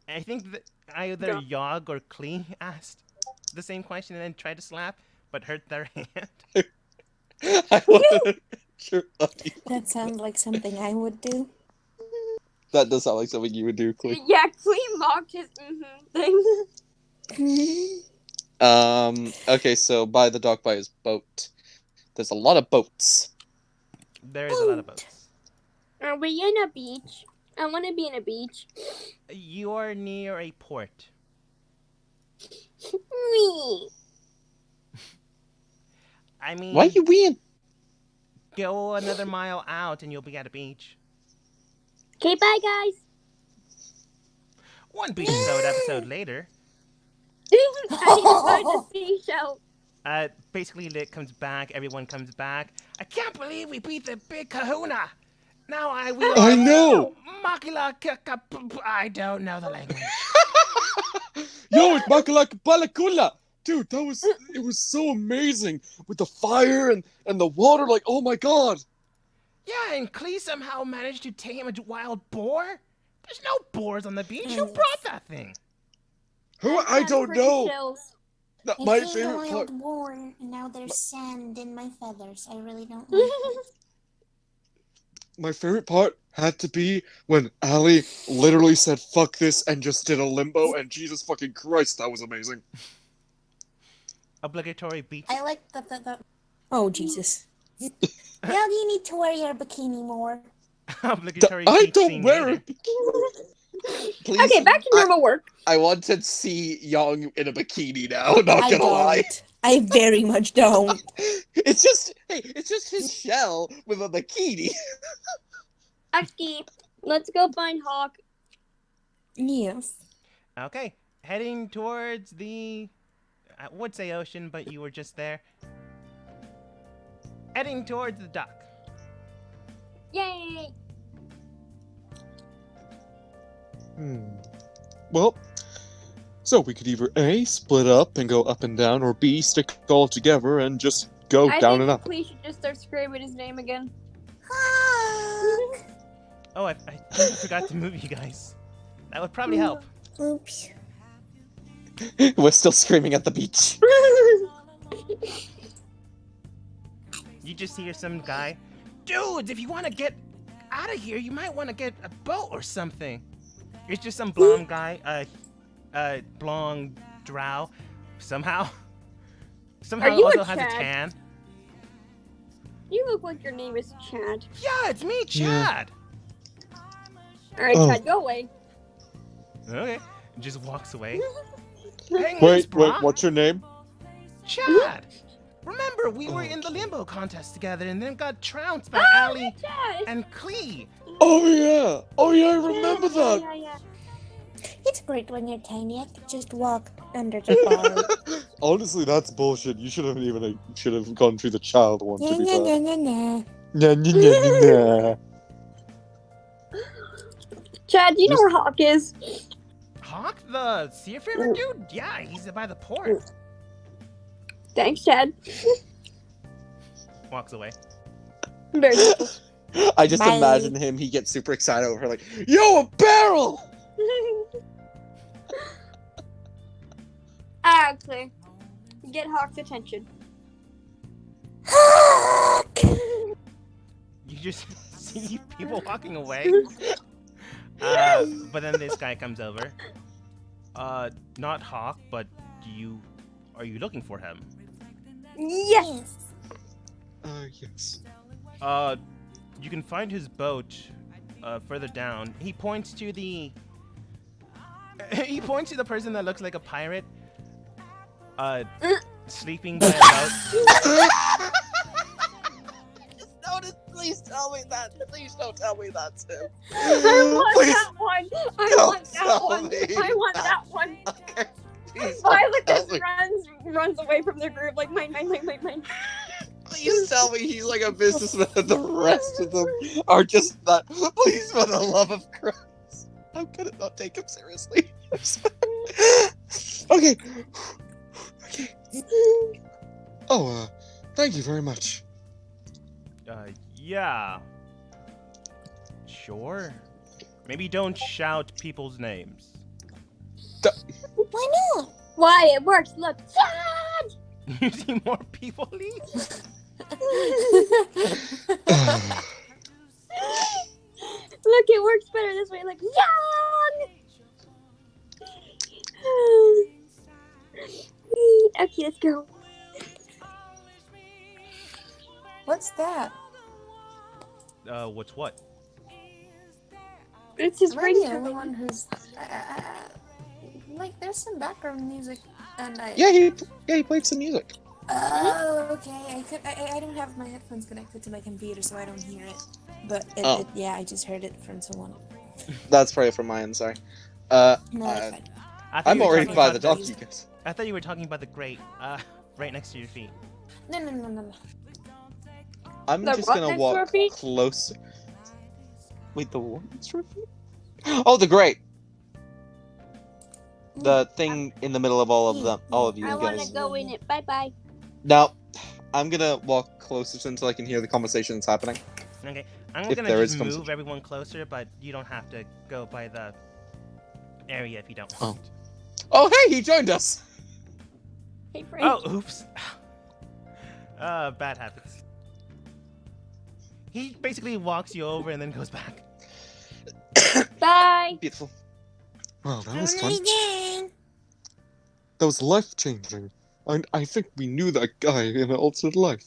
I think that either Yogg or Klee asked the same question and then tried to slap, but hurt their hand. I wanted to That sounds like something I would do. That does sound like something you would do, Klee. Yeah, Klee mocked his thing. Okay, so by the dock by his boat. There's a lot of boats. There is a lot of boats. Are we in a beach? I want to be in a beach. You are near a port. Wee. I mean, Why are you weeing? go another mile out and you'll be at a beach. Okay, bye, guys. One beach episode later. I decided the seashell. Basically, Lit comes back. Everyone comes back. I can't believe we beat the big kahuna. Now I will. I know! I don't know the language. Yo, it's Makalaka Balakula! Dude, it was so amazing with the fire and the water, like, oh my god! Yeah, and Klee somehow managed to tame a wild boar? There's no boars on the beach. Who Mm. brought that thing? Who? That I sounds don't pretty know! chills. That, I my hate a favorite part. wild boar, and now there's sand in my feathers. I really don't like it. My favorite part had to be when Allie literally said fuck this and just did a limbo, and Jesus fucking Christ, that was amazing. Obligatory beach. I like the. Oh, Jesus. Now you need to wear your bikini more. Obligatory I beach don't scene wear later. it. Please, Okay, back to normal work. I want to see Young in a bikini now, not I gonna lie. don't. I very much don't. It's just his shell with a bikini. Okay, let's go find Hawk. Yes. Okay, heading towards the, I would say ocean, but you were just there. Heading towards the dock. Yay! Well, so we could either A, split up and go up and down, or B, stick all together and just go I down think and up. we should just start screaming his name again. Hawk. Oh, I think I forgot to move you guys. That would probably help. Oops. We're still screaming at the beach. You just hear some guy, dudes, if you want to get out of here, you might want to get a boat or something. It's just some blonde guy, blonde drow, somehow Are you also a has a Chad? tan. You look like your name is Chad. Yeah, it's me, Yeah. Chad. Alright, Oh. Chad, go away. Okay, just walks away. Hang loose, Wait, brah. what's your name? Chad. Remember, we were in the limbo contest together and then got trounced by Oh, Allie Chad! and Klee. Oh yeah, I remember that. Yeah. It's great when you're tiny. I could just walk under the bar. Honestly, that's bullshit. You should have gone through the child one. Nah, To be nah, fair. nah, nah, nah. Nah, nah, nah, nah. Chad, do you know where Hawk is? Hawk, the seafarer dude? Yeah, he's by the port. Thanks, Chad. Walks away. Very simple. I just Bye. imagine him. He gets super excited over like, yo, a barrel. Actually, get Hawk's attention. Hawk! You just see people walking away. But then this guy comes over. Not Hawk, but are you looking for him? Yes. Yes. You can find his boat further down. He points to the person that looks like a pirate sleeping by a boat. Please tell me that. Please don't tell me that, Tim. I want Please that one. I don't want that tell one. me I want that. that one. Okay. Please don't Violet tell just me. runs away from the group like mine. Please tell me he's like a businessman and the rest of them are just that. Please, for the love of Christ. How could it not take him seriously? Okay. Okay. Oh, thank you very much. Yeah. Sure. Maybe don't shout people's names. Why not? Why it works? Look, Chad. You see more people leave? Look, it works better this way. Like, young. Okay, let's go. What's that? What's what? It's his Am I the only ringtone. one who's like? There's some background music, and I. Yeah, he played some music. Oh, okay. I don't have my headphones connected to my computer, so I don't hear it. But yeah, I just heard it from someone. That's probably from my end. Sorry. No, that's fine. I thought I'm you were already talking by about the dock, you guys. I thought you were talking about the grate, right next to your feet. No. I'm The just what gonna next to our walk feet? closer. Wait, the what trophy? Oh, the grate. The thing in the middle of all of them, all of you I want guys. to go in it. Bye bye. Now, I'm gonna walk closer until I can hear the conversation that's happening. Okay, I'm If gonna there just is move conversation. everyone closer, but you don't have to go by the area if you don't Oh. want. Oh, hey, he joined us. Hey, Frank. Oh, oops. Bad habits. He basically walks you over and then goes back. Bye. Beautiful. Well, that was fun. That was life-changing. I think we knew that guy in an alternate life.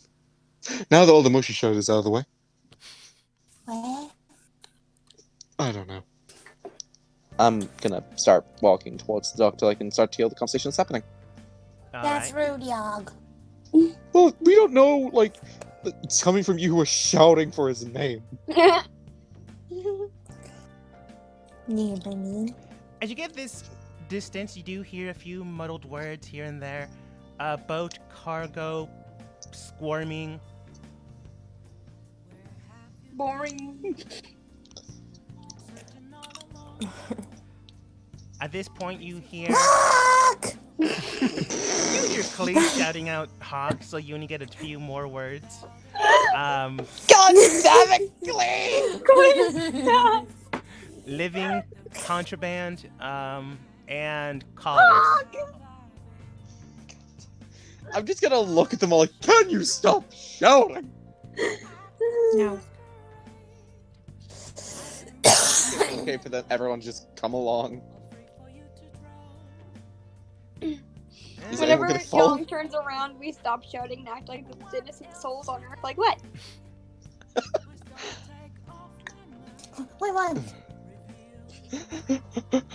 Now that all the mushy shit is out of the way. What? I don't know. I'm gonna start walking towards the doctor. I can start to hear the conversation that's happening. That's rude, Yog. Well, we don't know, like, it's coming from you who are shouting for his name. As you get this distance, you do hear a few muddled words here and there. Boat, cargo, squirming. Boring. At this point, you hear Fuck! you hear Clee shouting out "hog," so you only get a few more words. God damn it, Glee! Living, contraband, and collars. I'm just gonna look at them all like, can you stop shouting? No. Okay, for that, everyone just come along. Is anyone Whenever gonna follow? Young turns around, we stop shouting and act like the innocent souls on Earth. Like what? Wait, what?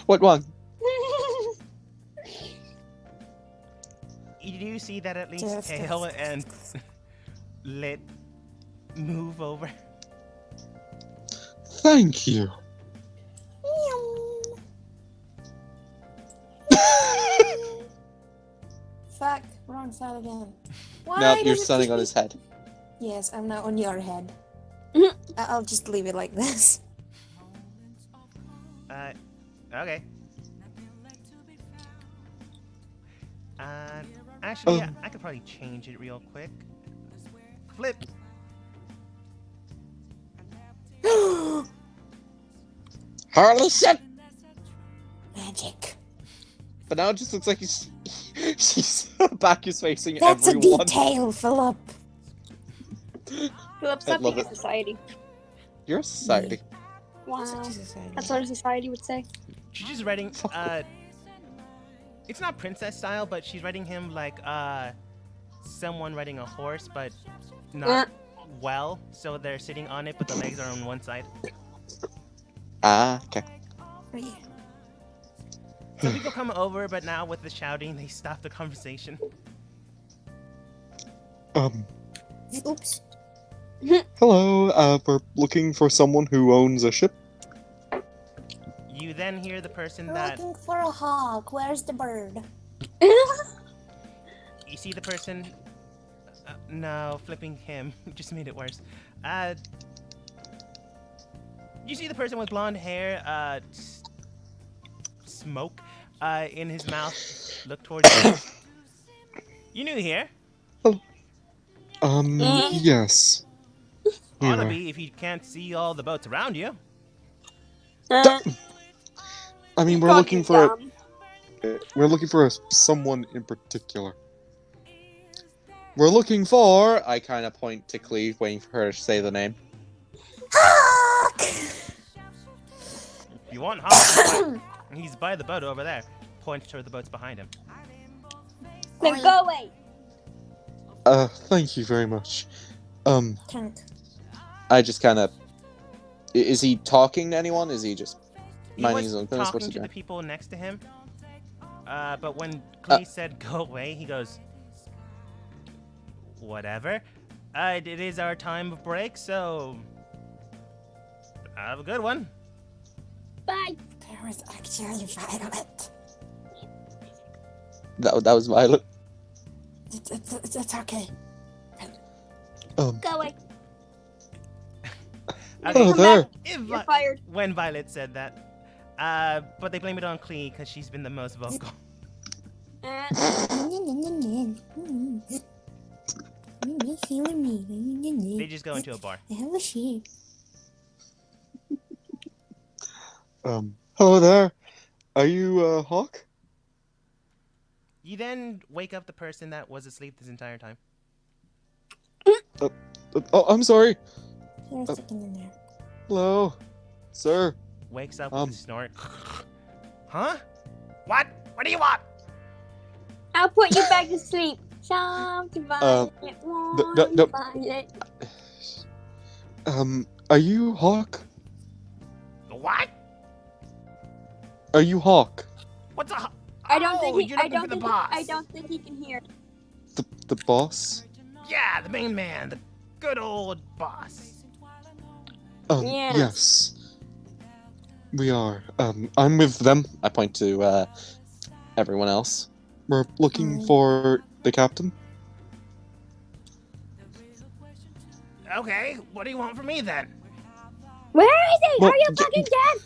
What one? You do see that at least Just- Kale and Lit move over. Thank you. Fuck, wrong side again. Why No, does you're it standing keep on me- his head. Yes, I'm now on your head. I'll just leave it like this. Okay. Actually, yeah, I could probably change it real quick. Flip. Holy shit! Magic. But now it just looks like she's back is facing That's everyone. a detail, Philip. Philip, I stop love being a it. society. You're a society. Wow. Such a society. That's what a society would say. She's just writing. It's not princess style, but she's writing him like someone riding a horse, but not well. So they're sitting on it, but the legs are on one side. Ah, okay. Oh, yeah. So people come over, but now with the shouting, they stop the conversation. Oops. Hello, we're looking for someone who owns a ship. You then hear the person We're that looking for a hawk. Where's the bird? you see the person. No, flipping him just made it worse. You see the person with blonde hair, smoke, in his mouth. Look towards you. You new here? Yes. Ought to Yeah. be if you can't see all the boats around you. I mean, we're looking for someone in particular. We're looking for. I kind of point to Cleve, waiting for her to say the name. Hawk! If you want Hawk, he's by the boat over there. Points toward the boats behind him. Then go away. Thank you very much. Tank. I just kind of. Is he talking to anyone? Is he just He minding was his own business? talking What's he to the doing? people next to him. But when Clee said go away, he goes, whatever. It is our time of break, so have a good one. Bye. There was actually Violet. That was Violet. It's okay. Go away. Okay. Oh, Come there. back. You're fired. When Violet said that, but they blame it on Klee because she's been the most vocal. Uh, They just go into a bar. I have a sheep. Hello there. Are you, Hawk? You then wake up the person that was asleep this entire time. Oh, I'm sorry. You're sticking in there. Hello, sir. Wakes up with a snort. Huh? What? What do you want? I'll put you back to sleep. Something violent, no. violent. Are you Hawk? What? Are you Hawk? What's a? I don't think he. You're I looking don't for the think. boss. I don't think he can hear. The boss? Yeah, the main man, the good old boss. Yes. Yes. We are. I'm with them. I point to, everyone else. We're looking for the captain. Okay, what do you want from me then? Where is he? Well, Are you fucking dead?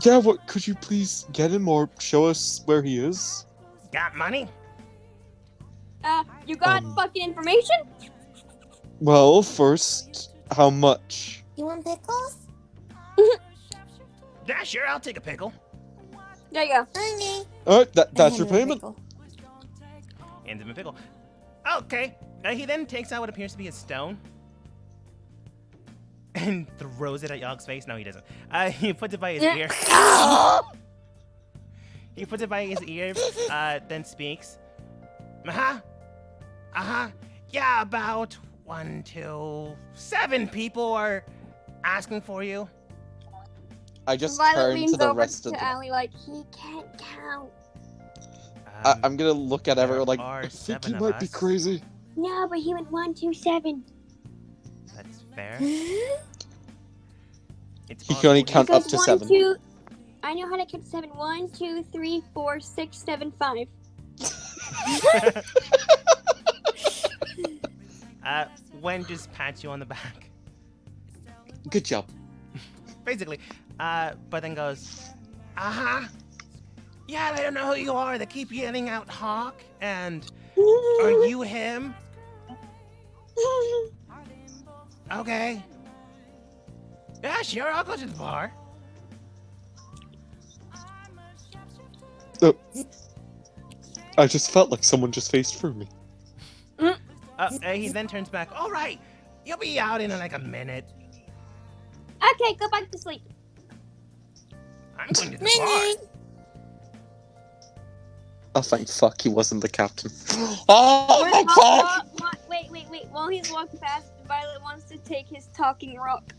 Yeah, what? Could you please get him or show us where he is? Got money? You got fucking information? Well, first, how much? You want pickles? Yeah, sure, I'll take a pickle. There you go. Okay. Alright, that's I your hand him a payment. pickle. Hands him a pickle. Okay. He then takes out what appears to be a stone and throws it at Yogg's face. No, he doesn't. He puts it by his ear. He puts it by his ear, then speaks. Yeah, about 1, 2, 7 people are asking for you. I just Violet turn leans to the over rest of to them. Allie like he can't count. I'm gonna look at everyone like, There are I think 7 he of might be us. crazy. No, but he went 1, 2, 7. That's fair. It's He can only possible count Because up to 1, 7. 2. I know how to count 7. 1, 2, 3, 4, 6, 7, 5. Wen just pats you on the back. Good job. Basically. But then goes, yeah, they don't know who you are. They keep yelling out Hawk, and are you him? Okay. Yeah, sure, I'll go to the bar. I just felt like someone just faced through me. He then turns back. All right, you'll be out in like a minute. Okay, go back to sleep. I'm going to the bar. Oh, thank fuck he wasn't the captain. Oh my god! Wait. While he's walking past, Violet wants to take his talking rock.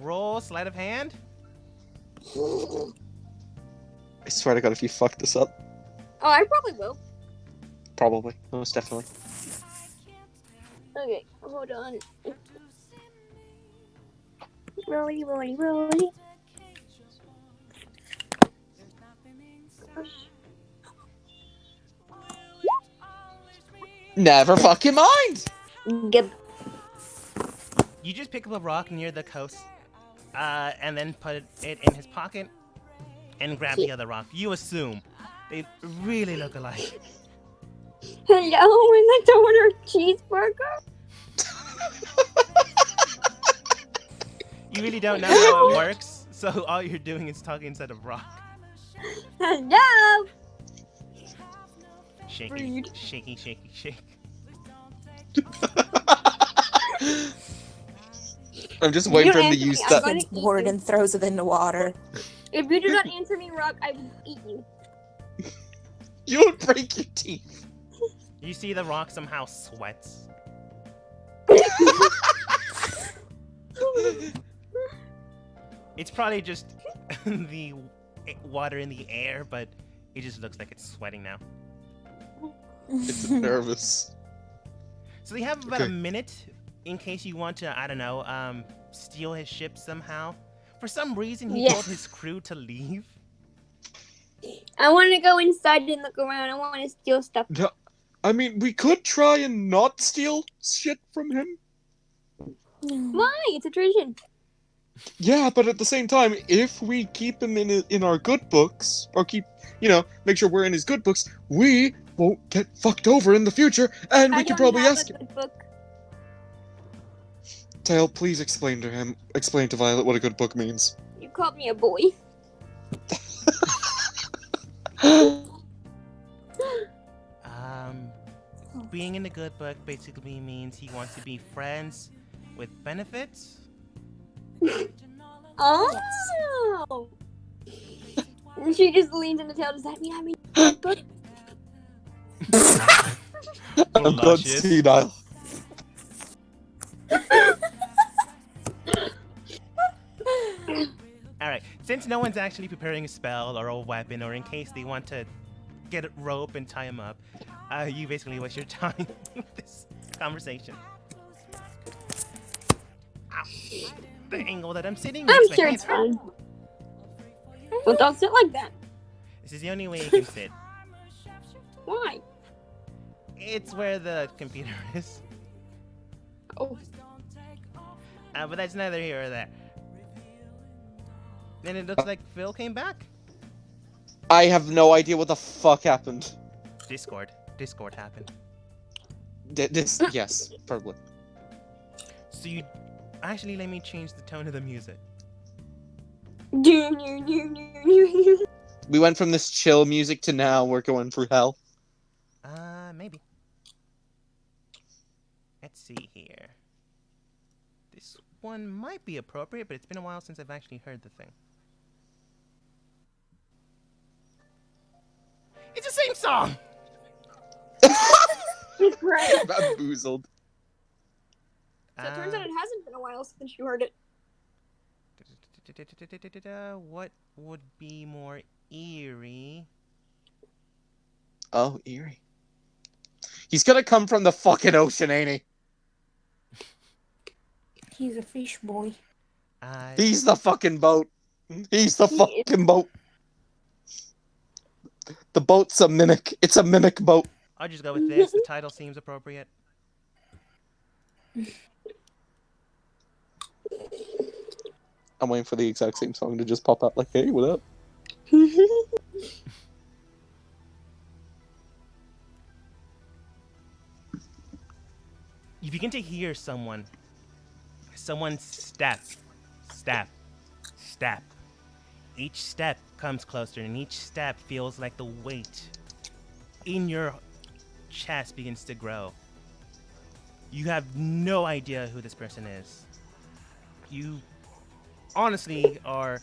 Roll sleight of hand. I swear to god, if you fuck this up. Oh, I probably will. Probably. Most definitely. Okay, hold on. Rolly. Never fucking mind! Gib. You just pick up a rock near the coast, and then put it in his pocket, and grab the other rock. You assume they really look alike. Hello, and let's order a cheeseburger. You really don't know how it works, so all you're doing is talking instead of rock. Hello. Shaking, Rude. shaking, shaking, shake. I'm just waiting for him to answer me, use I'm that. gonna Gets eat bored you. and throws it in the water. If you do not answer me, Rock, I will eat you. You would break your teeth. You see the rock somehow sweats. It's probably just the water in the air, but it just looks like it's sweating now. It's nervous. So they have about Okay. a minute in case you want to, I don't know, steal his ship somehow. For some reason, he Yeah. told his crew to leave. I want to go inside and look around. I want to steal stuff. No, I mean, we could try and not steal shit from him. Why? It's a tradition. Yeah, but at the same time, if we keep him in our good books, or make sure we're in his good books, we won't get fucked over in the future, and we I could don't probably have ask a him. good book. Tail, please explain to Violet what a good book means. You called me a boy. Being in the good book basically means he wants to be friends with benefits. Oh! She just leans in the tail. Does that mean I'm in a good book? I'm not Luscious. senile. Alright, since no one's actually preparing a spell or a weapon, or in case they want to get a rope and tie him up, you basically waste your time with this conversation. Ow. The angle that I'm sitting I'm makes my sure hand it's hurt. fine. Well, don't sit like that. This is the only way you can sit. Why? It's where the computer is. Oh. But that's neither here or there. Then it looks like Phil came back. I have no idea what the fuck happened. Discord happened. Yes, probably. So you actually let me change the tone of the music. We went from this chill music to now we're going through hell. Maybe. Let's see here. This one might be appropriate, but it's been a while since I've actually heard the thing. It's the same song! Right. Bamboozled. So it turns out it hasn't been a while since you heard it. What would be more eerie? Oh, eerie. He's gonna come from the fucking ocean, ain't he? He's a fish boy. He's the fucking boat. He's the fucking boat. The boat's a mimic. It's a mimic boat. I'll just go with this. The title seems appropriate. I'm waiting for the exact same song to just pop out like, hey, what up? You begin to hear someone step, step, step. Each step comes closer, and each step feels like the weight in your chest begins to grow. You have no idea who this person is. You honestly are...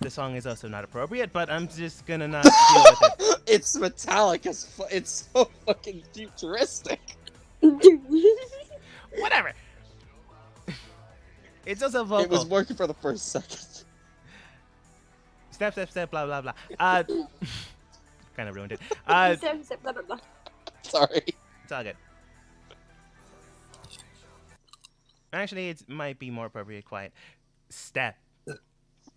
The song is also not appropriate, but I'm just gonna not deal with it. It's metallic as it's so fucking futuristic. Whatever. It's also vocal. It was working for the first second. Step, step, step, blah, blah, blah. Kind of ruined it. Blah, blah, blah. Sorry. It's all good. Actually, it might be more appropriate quiet. Step.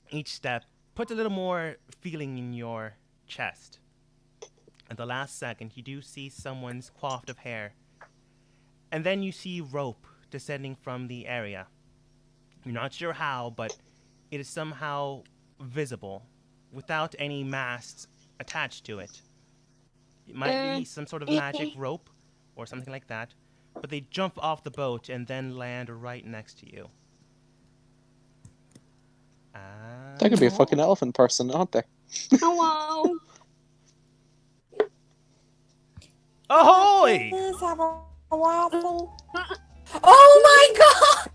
Each step puts a little more feeling in your chest. At the last second, you do see someone's coif of hair. And then you see rope descending from the area. You're not sure how, but it is somehow visible without any masts attached to it. It might be some sort of magic rope or something like that, but they jump off the boat and then land right next to you. That could be a fucking elephant person, aren't they? Hello. Ahoy! Let's have a waffle. Oh my god!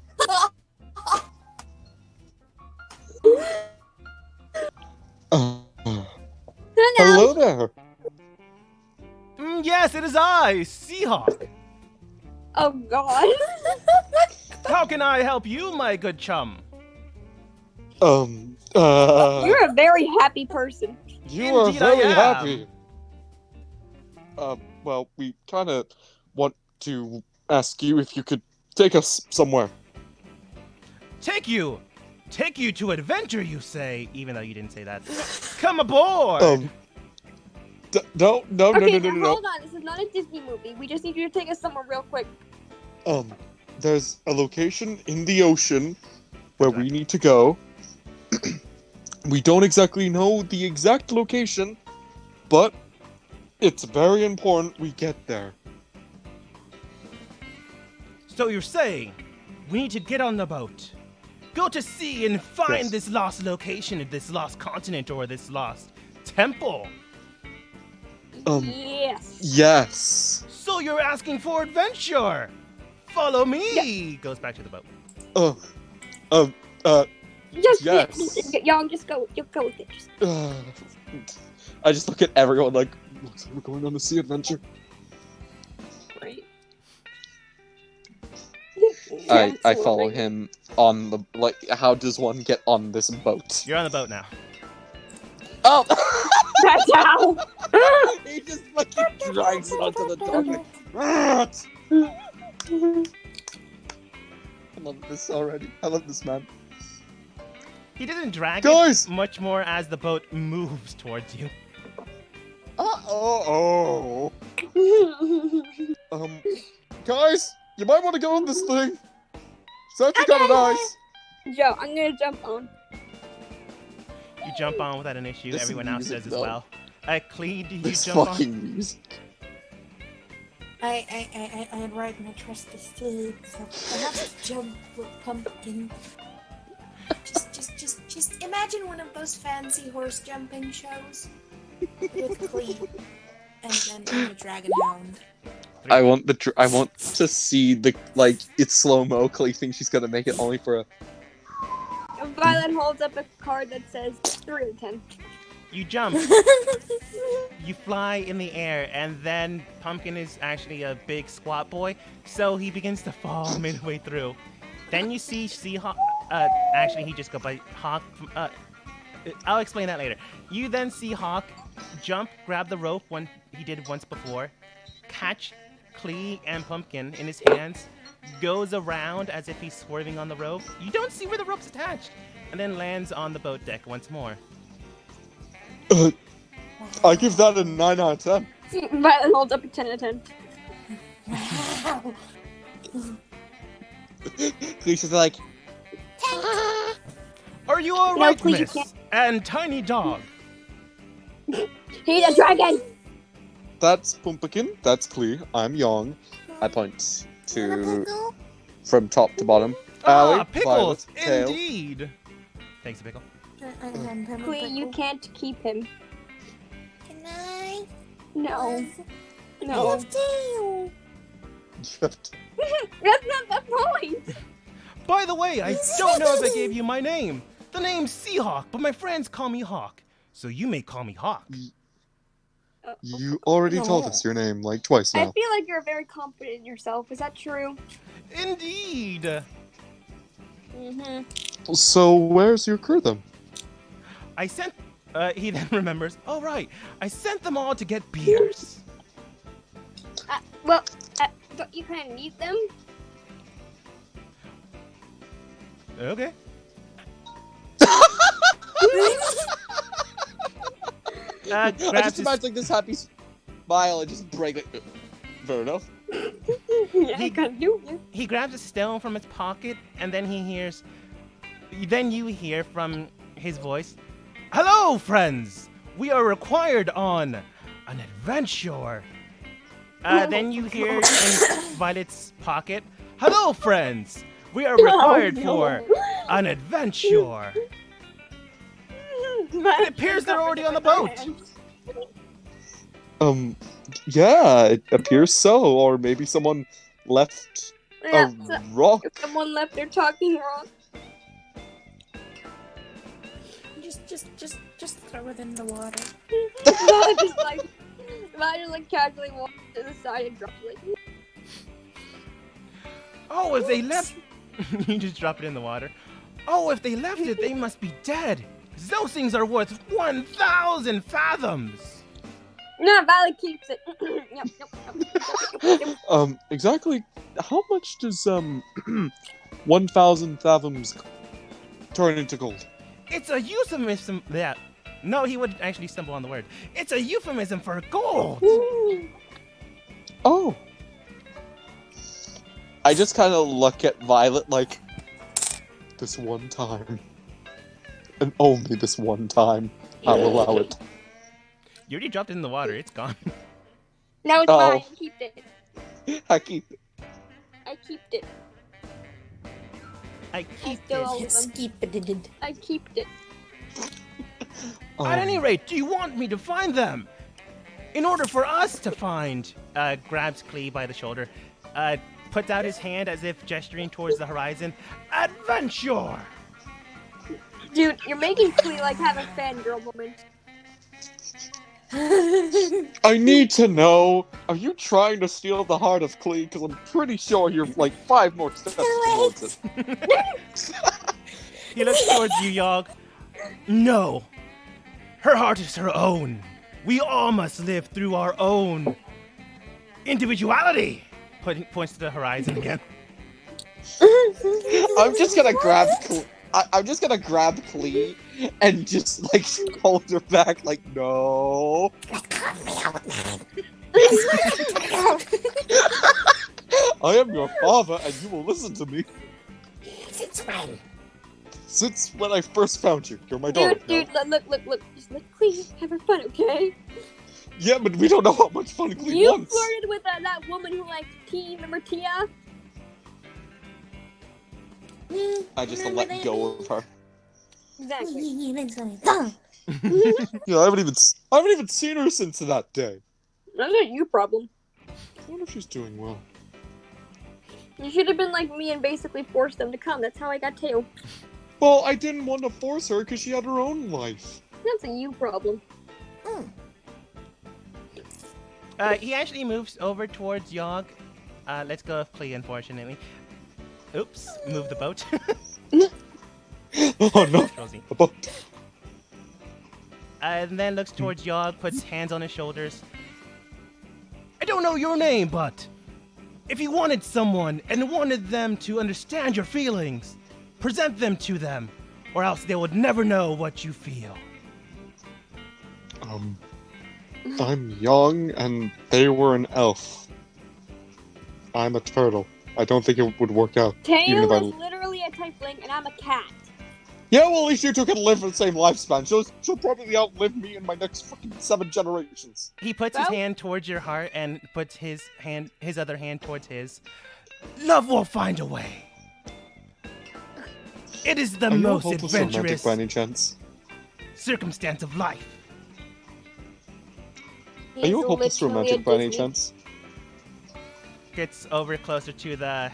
Hello there. Yes, it is I, Seahawk. Oh god. How can I help you, my good chum? You're a very happy person. You are Indeed I very am. happy. Well, we kind of want to ask you if you could take us somewhere. Take you to adventure, you say, even though you didn't say that. Come aboard. No. Okay, now hold on. This is not a Disney movie. We just need you to take us somewhere real quick. There's a location in the ocean where we Exactly. need to go. We don't exactly know the exact location, but it's very important we get there. So you're saying we need to get on the boat, go to sea, and find Yes. this lost location, this lost continent, or this lost temple. Yes. Yes. So you're asking for adventure. Follow me. Goes back to the boat. Just Yes. y'all just go. You go with it. Just, I just look at everyone like, looks like we're going on a sea adventure. right. I follow him on the, like, how does one get on this boat? You're on the boat now. Oh! That's how. He just fucking drags it onto the dock. I love this already. I love this man. He doesn't drag Guys! it much more as the boat moves towards you. Oh. Guys, you might want to go on this thing. It's actually kind of nice. Joe, I'm gonna jump on. You jump on without an issue. This Everyone else music, does as though. well. Clee, do you This jump fucking on? music. I ride my trusty steed, so I have to jump with Pumpkin. Just imagine one of those fancy horse jumping shows with Clee and then the dragon hound. I want to see the, like, it's slow-mo. Clee thinks she's gonna make it only for a... Violet holds up a card that says 3 or 10. You jump. You fly in the air, and then Pumpkin is actually a big squat boy, so he begins to fall midway through. Then you see Seahawk. Actually, he just got by Hawk. I'll explain that later. You then see Hawk jump, grab the rope when he did once before, catch Clee and Pumpkin in his hands, goes around as if he's swerving on the rope. You don't see where the rope's attached, and then lands on the boat deck once more. I give that a 9 out of 10. Violet holds up a 10 out of 10. Wow. Clee's just like, Are you alright, please, you miss? can't. And tiny dog. He's a dragon! that's Pumpkin, that's Clee, I'm Young. I point to, from top to bottom. Allie, Pickles! Violet, Tail. Indeed! Thanks, Pickle. Queen, you can't keep him. Can I? No. I No. have tail. That's not the point! By the way, I don't know if I gave you my name. The name's Seahawk, but my friends call me Hawk. So you may call me Hawk. You already told us your name like twice I now. feel like you're very confident in yourself. Is that true? Indeed! Mm-hmm. So where's your crew then? I sent... he then remembers, oh right, I sent them all to get beers. Well, don't you kind of need them? Okay. I Grabs just his, imagine like this happy smile and just break like, fair enough. Yeah, I kind of do. Yeah. he grabs a stone from his pocket, and then he hears... Then you hear from his voice, hello, friends! We are required on an adventure. Then you hear in Violet's pocket, hello, friends! We are required for an adventure. It appears they're already on the boat. Yeah, it appears so, or maybe someone left Yeah, a rock. someone left their talking rock. Just throw it in the water. Violet just casually walks to the side and drops it. Oh, if they left... you just drop it in the water. Oh, if they left it, they must be dead. Those things are worth 1,000 fathoms. No, Violet keeps it. Yep. Exactly how much does 1,000 fathoms turn into gold? It's a euphemism. Yeah. No, he would actually stumble on the word. It's a euphemism for gold. I just kind of look at Violet like, this one time, and only this one time, I'll allow it. You already dropped it in the water. It's gone. No, it's Oh. mine. Keep it. I keep it. I keeped it. I keep still it. all of them. Skip-a-did-did. I keeped it. At any rate, do you want me to find them? In order for us to find, grabs Klee by the shoulder, puts out his hand as if gesturing towards the horizon. Adventure! Dude, you're making Klee like have a fangirl moment. I need to know, are you trying to steal the heart of Klee? Because I'm pretty sure you're like 5 more steps towards it. He looks towards you, Yogg. No. Her heart is her own. We all must live through our own individuality. Points to the horizon again. I'm just gonna grab I'm just gonna grab Klee and just like hold her back like, no. I am your father and you will listen to me. Since when? Since when I first found you. You're my daughter. Dude, look. Just let Klee have her fun, okay? Yeah, but we don't know how much fun Klee You wants. flirted with that woman who liked tea, remember Tia? I just let go of her. Exactly. Yeah, I haven't even seen her since that day. That's not your problem. I wonder if she's doing well. You should have been like me and basically forced them to come. That's how I got Teo. Well, I didn't want to force her because she had her own life. That's a you problem. He actually moves over towards Yogg. Let's go with Klee, unfortunately. Oops, move the boat. Oh no, Rosie. a boat. And then looks towards Yogg, puts hands on his shoulders. I don't know your name, but if you wanted someone and wanted them to understand your feelings, present them to them, or else they would never know what you feel. I'm young and they were an elf. I'm a turtle. I don't think it would work out. Teo even if I... is literally a tiefling and I'm a cat. Yeah, well, at least you two can live for the same lifespan. She'll probably outlive me in my next fucking 7 generations. He puts his Well- hand towards your heart and puts his other hand towards his. Love will find a way. It is the Are you a most hopeless romantic adventurous by any chance? circumstance of life. Are you a He's hopeless literally romantic a by any Disney. chance? Gets over closer to the.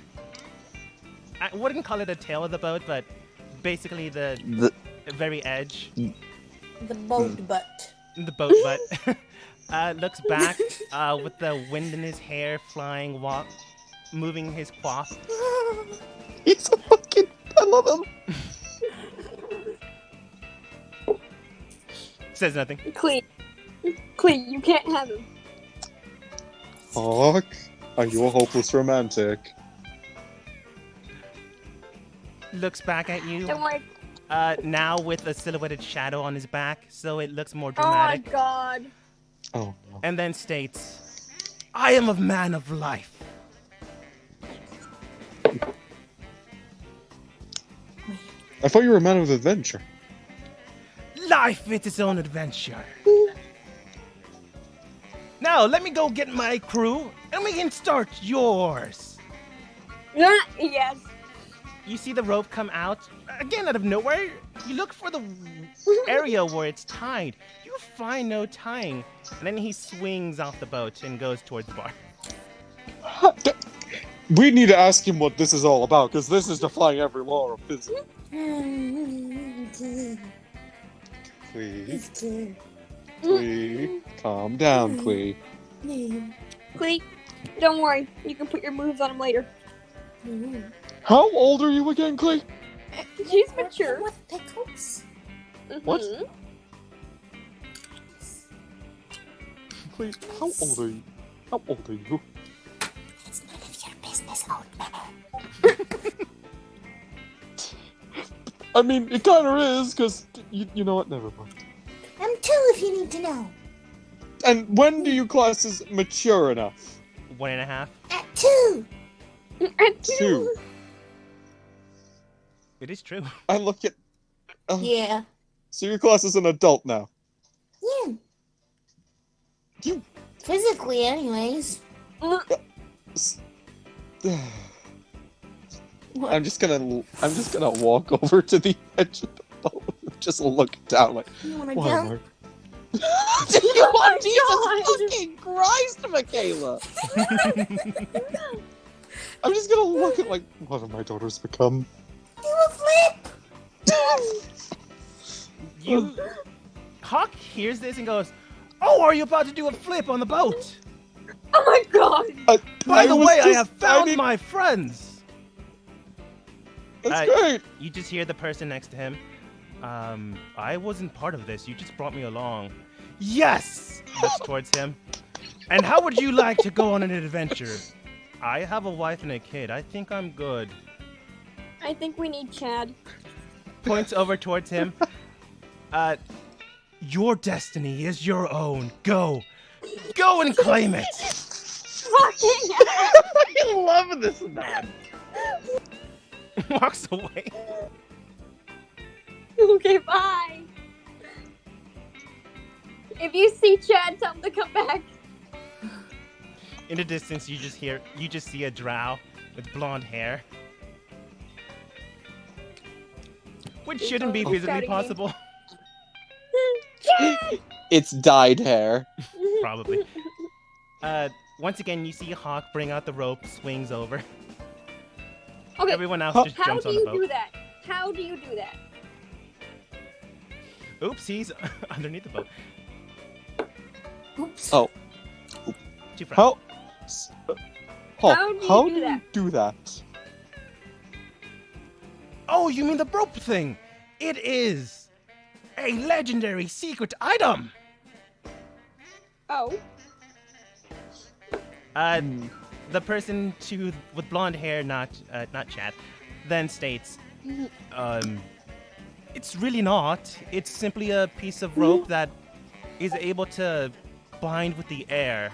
I wouldn't call it a tail of the boat, but basically the very edge. The boat butt. The boat butt. Looks back with the wind in his hair, flying, moving his quaff. He's a fucking... I love him. Says nothing. Klee, you can't have him. Hawk, are you a hopeless romantic? Looks back at you. Don't worry. Now with a silhouetted shadow on his back, so it looks more Oh dramatic. god. Oh, no. And then states, I am a man of life. I thought you were a man of adventure. Life is its own adventure. Now, let me go get my crew, and we can start yours. Yes. You see the rope come out, again out of nowhere. You look for the area where it's tied. You find no tying. And then he swings off the boat and goes towards the bar. We need to ask him what this is all about, because this is defying every law of physics. Clee, Clee, calm down, Clee. Klee, don't worry. You can put your moves on him later. How old are you again, Clee? She's mature. With pickles? What? Mhm. Clee, how old are you? How old are you? It's none of your business, old man. I mean, it kind of is, because, you know what, never mind. I'm 2 if you need to know. And when do you class as mature enough? 1.5. At 2! Two. It is true. I look at. Yeah. So your class is an adult now. Yeah. You. Physically, anyways. S- What? I'm just gonna walk over to the edge of the boat and just look down like, You wanna why, jump? Mark? Oh my Jesus fucking Christ, Michaela! I'm just gonna look at like, what have my daughters become? Do a flip! You Hawk hears this and goes, "Oh, are you about to do a flip on the boat? Oh my god! By the was way, I just- have found didn't- my friends." That's great. You just hear the person next to him. I wasn't part of this. You just brought me along. Yes! Looks towards him. And how would you like to go on an adventure? I have a wife and a kid. I think I'm good. I think we need Chad. Points over towards him. Your destiny is your own. Go. Go and claim it. Fucking I love this man. Walks away. Okay, bye. If you see Chad, tell him to come back. In the distance, you just see a drow with blonde hair. Which shouldn't be physically Scouting me. possible. Chad! It's dyed hair. Probably. Once again, you see Hawk bring out the rope, swings over. Okay, Everyone else Huh? just how jumps do on the you boat. do that? How do you do that? Oops, he's underneath the boat. Oops. Oh, Two friends. how? Hawk, How do you how do do you that? do that? Oh, you mean the rope thing? It is a legendary secret item. Oh. The person with blonde hair, not Chad, then states, it's really not. It's simply a piece of rope that is able to bind with the air.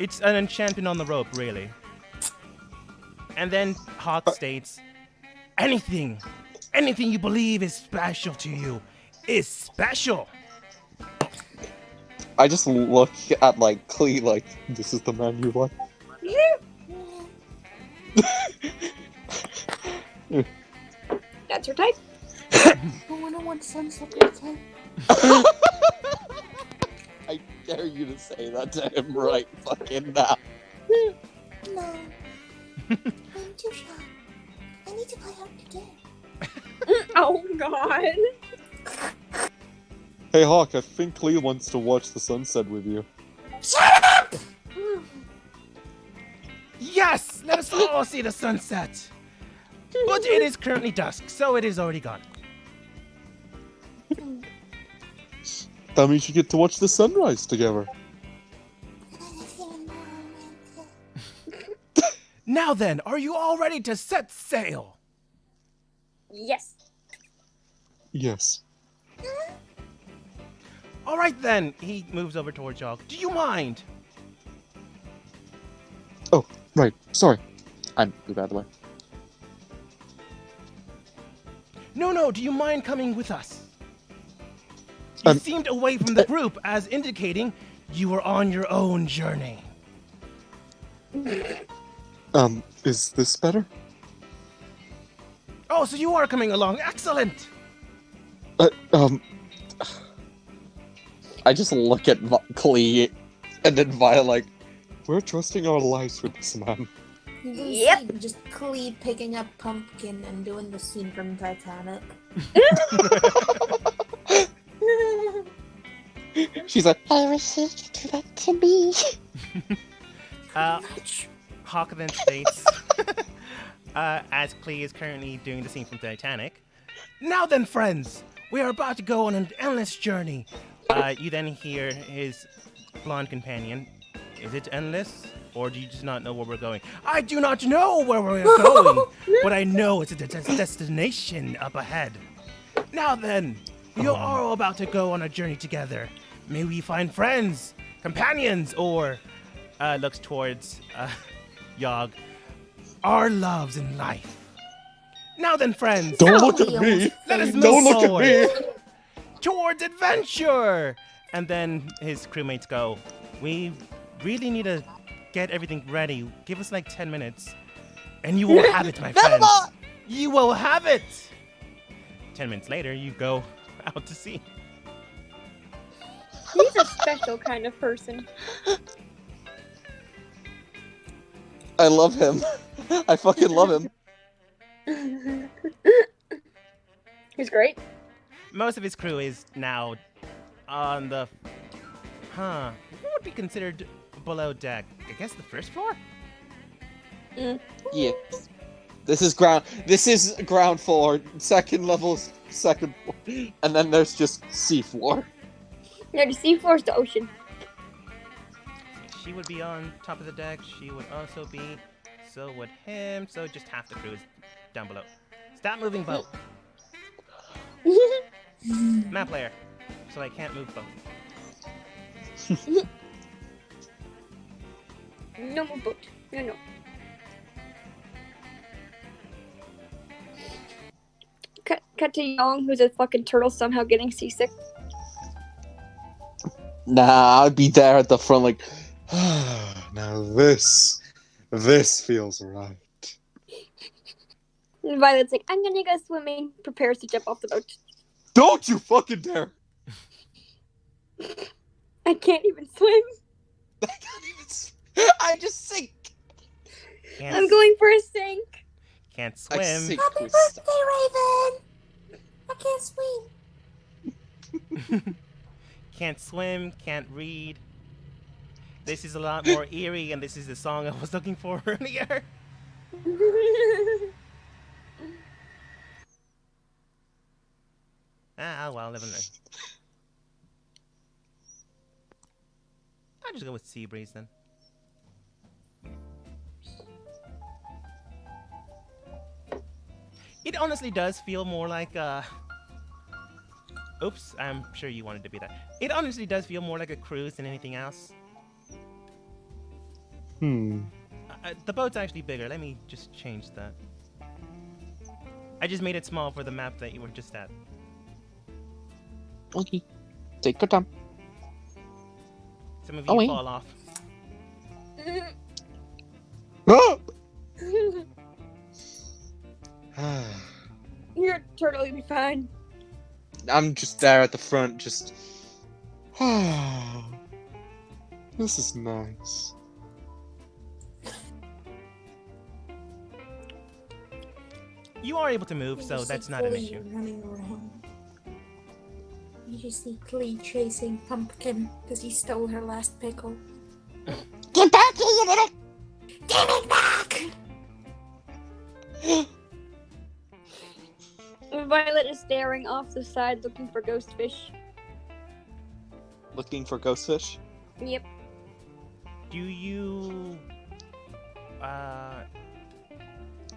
It's an enchantment on the rope, really. And then Hawk states, anything you believe is special to you is special. I just look at like Clee like, this is the man you like. That's her type? I wanna watch sunset with him. I dare you to say that to him right fucking now. No. I'm too shy. I need to play out again. Oh god. Hey Hawk, I think Clee wants to watch the sunset with you. Shut up! Yes! Let us all see the sunset! But it is currently dusk, so it is already gone. That means you get to watch the sunrise together. That's even more romantic. Now then, are you all ready to set sail? Yes. Yes. All right then, he moves over towards y'all. Do you mind? Oh, right. Sorry. I'm by the way. No, do you mind coming with us? You seemed away from the group as indicating you were on your own journey. Is this better? Oh, so you are coming along. Excellent! I just look at Clee and then Via like, we're trusting our lives with this man. You can Yep. see just Clee picking up Pumpkin and doing the scene from Titanic. She's like, I wish you could do that to me. Hawk then states, as Clee is currently doing the scene from Titanic. Now then, friends, we are about to go on an endless journey. You then hear his blonde companion. Is it endless? Or do you just not know where we're going? I do not know where we're going, but I know it's a destination up ahead. Now then, we are all about to go on a journey together. May we find friends, companions, or looks towards Yogg. Our loves in life. Now then, friends, Don't look at Deal me. with let us things. move Don't look at forward me. towards adventure. And then his crewmates go, we really need to get everything ready. Give us like 10 minutes. And you will have it, my friends. You will have it. 10 minutes later, you go out to sea. He's a special kind of person. I love him. I fucking love him. He's great. Most of his crew is now on the... What would be considered below deck? I guess the first floor? Yeah. This is ground floor, second level, second floor, and then there's just sea floor. Yeah, the sea floor is the ocean. She would be on top of the deck. She would also be. So would him. So just half the crew is down below. Stop moving boat. Map layer. So I can't move boat. No more boat. No. Cut to Young, who's a fucking turtle, somehow getting seasick. Nah, I'd be there at the front like, Now this feels right. And Violet's like, I'm gonna go swimming. Prepares to jump off the boat. Don't you fucking dare! I can't even swim. I can't even. I just sink. Can't, I'm going for a sink. Can't I swim. sink Happy with birthday, Raven! I can't swim. Can't swim. Can't read. This is a lot more eerie, and this is the song I was looking for earlier. Well, live and learn. I'll just go with Sea Breeze then. It honestly does feel more like oops, I'm sure you wanted to be that. It honestly does feel more like a cruise than anything else. The boat's actually bigger. Let me just change that. I just made it small for the map that you were just at. Okay. Take your time. Some of you Oh, wait. fall off. You're totally be fine. I'm just there at the front, just. This is nice. You are able to move, so that's not an issue. Running around. You just see Clee chasing Pumpkin because he stole her last pickle. Get back here, you little. Give it back! Violet is staring off the side looking for ghost fish. Looking for ghost fish? Yep. Do you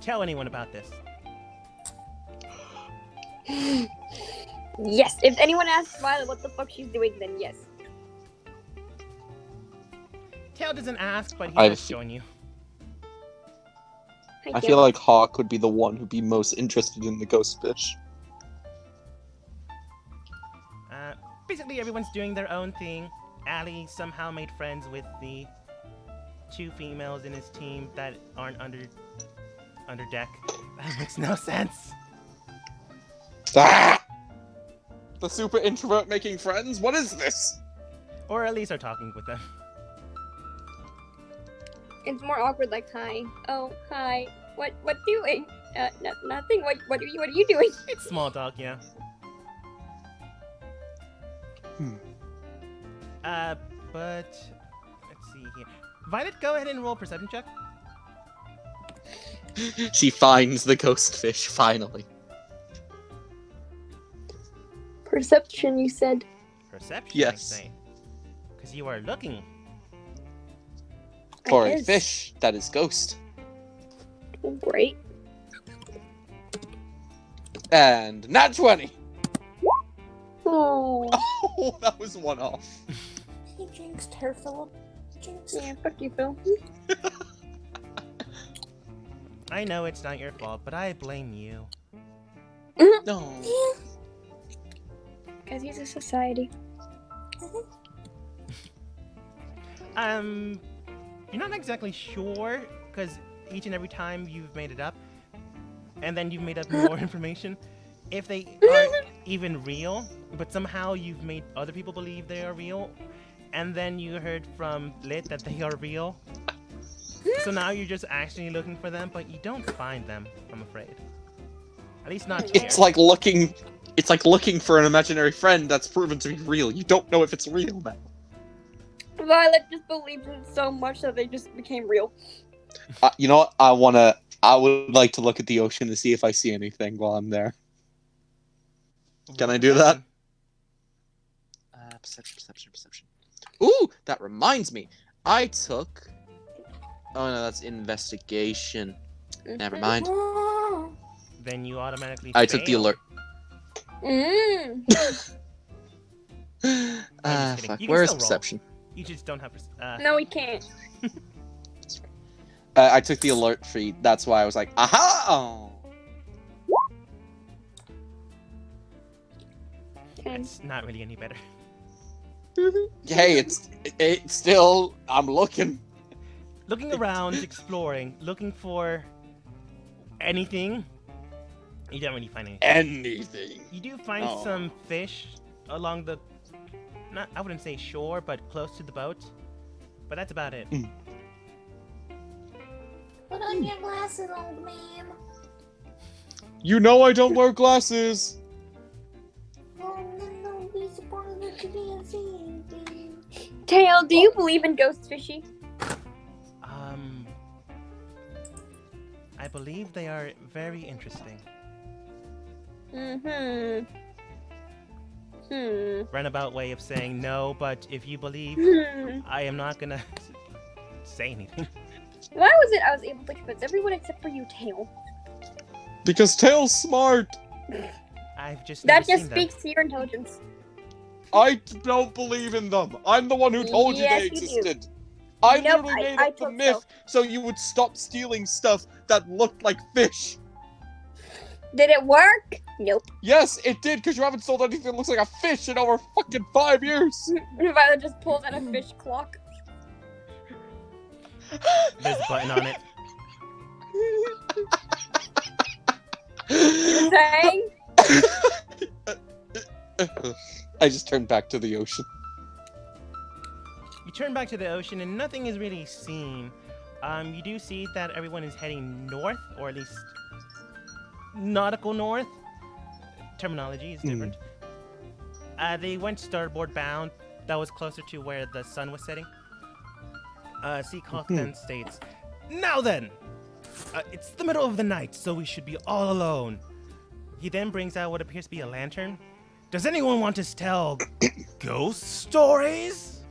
tell anyone about this? Yes. If anyone asks Violet what the fuck she's doing, then yes. Tail doesn't ask, but he I've- does join you. I feel like Hawk would be the one who'd be most interested in the ghost fish. Basically, everyone's doing their own thing. Allie somehow made friends with the 2 females in his team that aren't under deck. That makes no sense. Ah! The super introvert making friends? What is this? Or at least are talking with them. It's more awkward. Like, hi. Oh, hi. What doing? Nothing. What are you doing? It's small talk, yeah. But let's see here. Violet, go ahead and roll a perception check. She finds the ghost fish, finally. Perception, you said. Perception, Yes. I say. Because you are looking. For I a guess. fish that is ghost. Great. And nat 20! Oh. Oh, that was one off. He drinks turtle. Yeah, fuck you, Phil. I know it's not your fault, but I blame you. No. Because he's a society. You're not exactly sure, because each and every time you've made it up, and then you've made up more information, if they are even real, but somehow you've made other people believe they are real, and then you heard from Lit that they are real. So now you're just actually looking for them, but you don't find them, I'm afraid. At least not here. It's like looking. It's like looking for an imaginary friend that's proven to be real. You don't know if it's real now. Violet just believes in it so much that they just became real. You know what? I would like to look at the ocean to see if I see anything while I'm there. Can I do that? Perception. Ooh, that reminds me. I took. Oh no, that's investigation. Never mind. Then you automatically I took the fail. alert. kidding. Fuck. You can Where is still roll. perception? You just don't have... No, we can't. I took the alert feed. That's why I was like, aha! Oh. It's not really any better. Hey, it's still. I'm looking. Looking around, exploring, looking for anything. You don't really find anything. Anything. You do find some fish along the... Not, I wouldn't say shore, but close to the boat. But that's about it. Put on your glasses, old man. You know I don't wear glasses. Oh, no, be surprised that you didn't see anything. Tail, do you believe in ghost fishy? I believe they are very interesting. Runabout way of saying no, but if you believe, I am not gonna say anything. Why was it I was able to convince everyone except for you, Tail? Because Tail's smart. I've just That never just seen speaks to your intelligence. I don't believe in them. I'm the one who told you Yes, they you do. existed. I Nope, literally made I up the told myth so you would stop stealing stuff that looked like fish. Did it work? Nope. Yes, it did, because you haven't sold anything that looks like a fish in over fucking 5 years. Violet just pulls out a fish clock. There's a button on it. You're saying? I just turned back to the ocean. You turn back to the ocean and nothing is really seen. You do see that everyone is heading north, or at least nautical north. Terminology is different. They went starboard bound. That was closer to where the sun was setting. Seacock then states, "Now then, it's the middle of the night, so we should be all alone." He then brings out what appears to be a lantern. "Does anyone want to tell ghost stories?"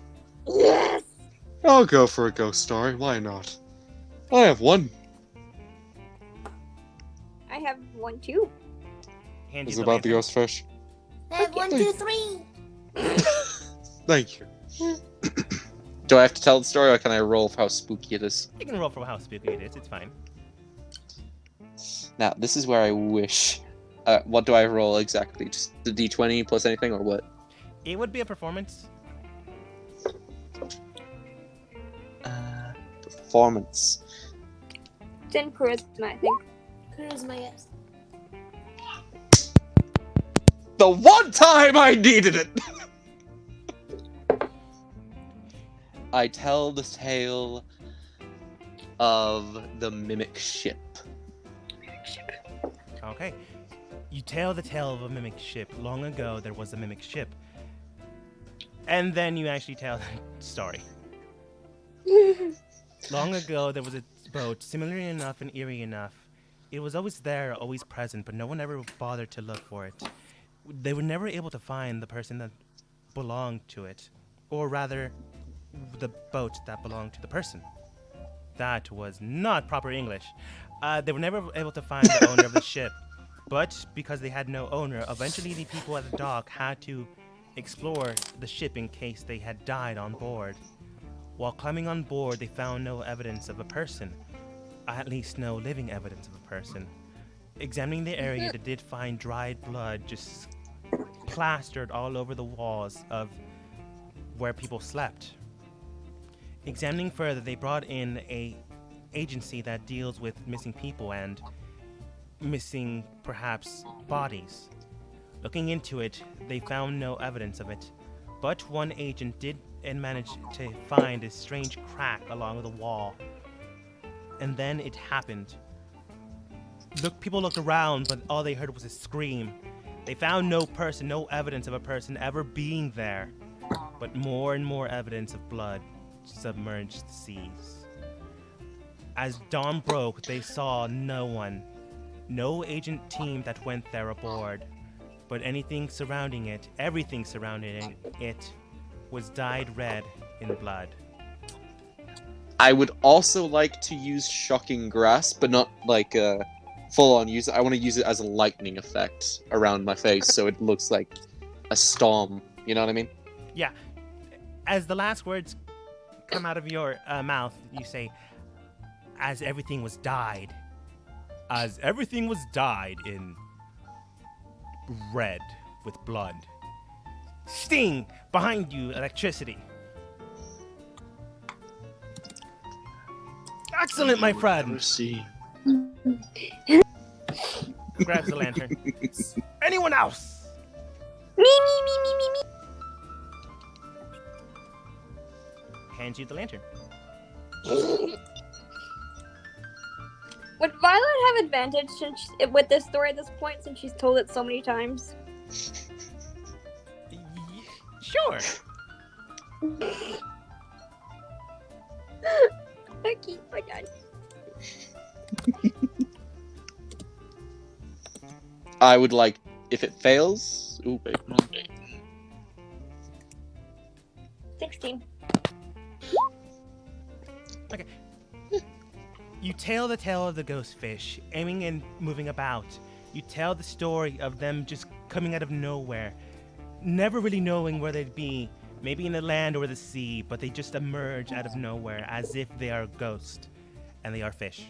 Yes! I'll go for a ghost story. Why not? I have one. I have one too. Hand you It's the about the lantern. ghost fish. I have 1, 2, 3. Thank you. Do I have to tell the story, or can I roll for how spooky it is? You can roll for how spooky it is. It's fine. Now, this is where I wish. What do I roll exactly? Just the d20 plus anything, or what? It would be a performance. Performance. It's in charisma, I think. Charisma, yes. The one time I needed it! I tell the tale of the mimic ship. Okay. You tell the tale of a mimic ship. Long ago, there was a mimic ship. And then you actually tell the story. Long ago, there was a boat, similar enough and eerie enough. It was always there, always present, but no one ever bothered to look for it. They were never able to find the person that belonged to it. Or rather, the boat that belonged to the person. That was not proper English. They were never able to find the owner of the ship. But because they had no owner, eventually the people at the dock had to explore the ship in case they had died on board. While climbing on board, they found no evidence of a person, at least no living evidence of a person. Examining the area, they did find dried blood just plastered all over the walls of where people slept. Examining further, they brought in a agency that deals with missing people and missing, perhaps, bodies. Looking into it, they found no evidence of it, but one agent did and managed to find a strange crack along the wall. And then it happened. People looked around, but all they heard was a scream. They found no person, no evidence of a person ever being there, but more and more evidence of blood submerged the seas. As dawn broke, they saw no one, no agent team that went there aboard, but everything surrounding it was dyed red in blood. I would also like to use shocking grasp, but not like full on use it. I want to use it as a lightning effect around my face, so it looks like a storm. You know what I mean? Yeah. As the last words come out of your mouth, you say, as everything was dyed. As everything was dyed in red with blood. Sting! Behind you, electricity. Excellent, my friend! Never see. Grabs the lantern. Anyone else? Me. Hands you the lantern. Would Violet have advantage with this story at this point, since she's told it so many times? Sure. Okay, my God. I would like, if it fails... Ooh, wait. 16. You tell the tale of the ghost fish, aiming and moving about. You tell the story of them just coming out of nowhere, never really knowing where they'd be, maybe in the land or the sea, but they just emerge out of nowhere as if they are a ghost, and they are fish.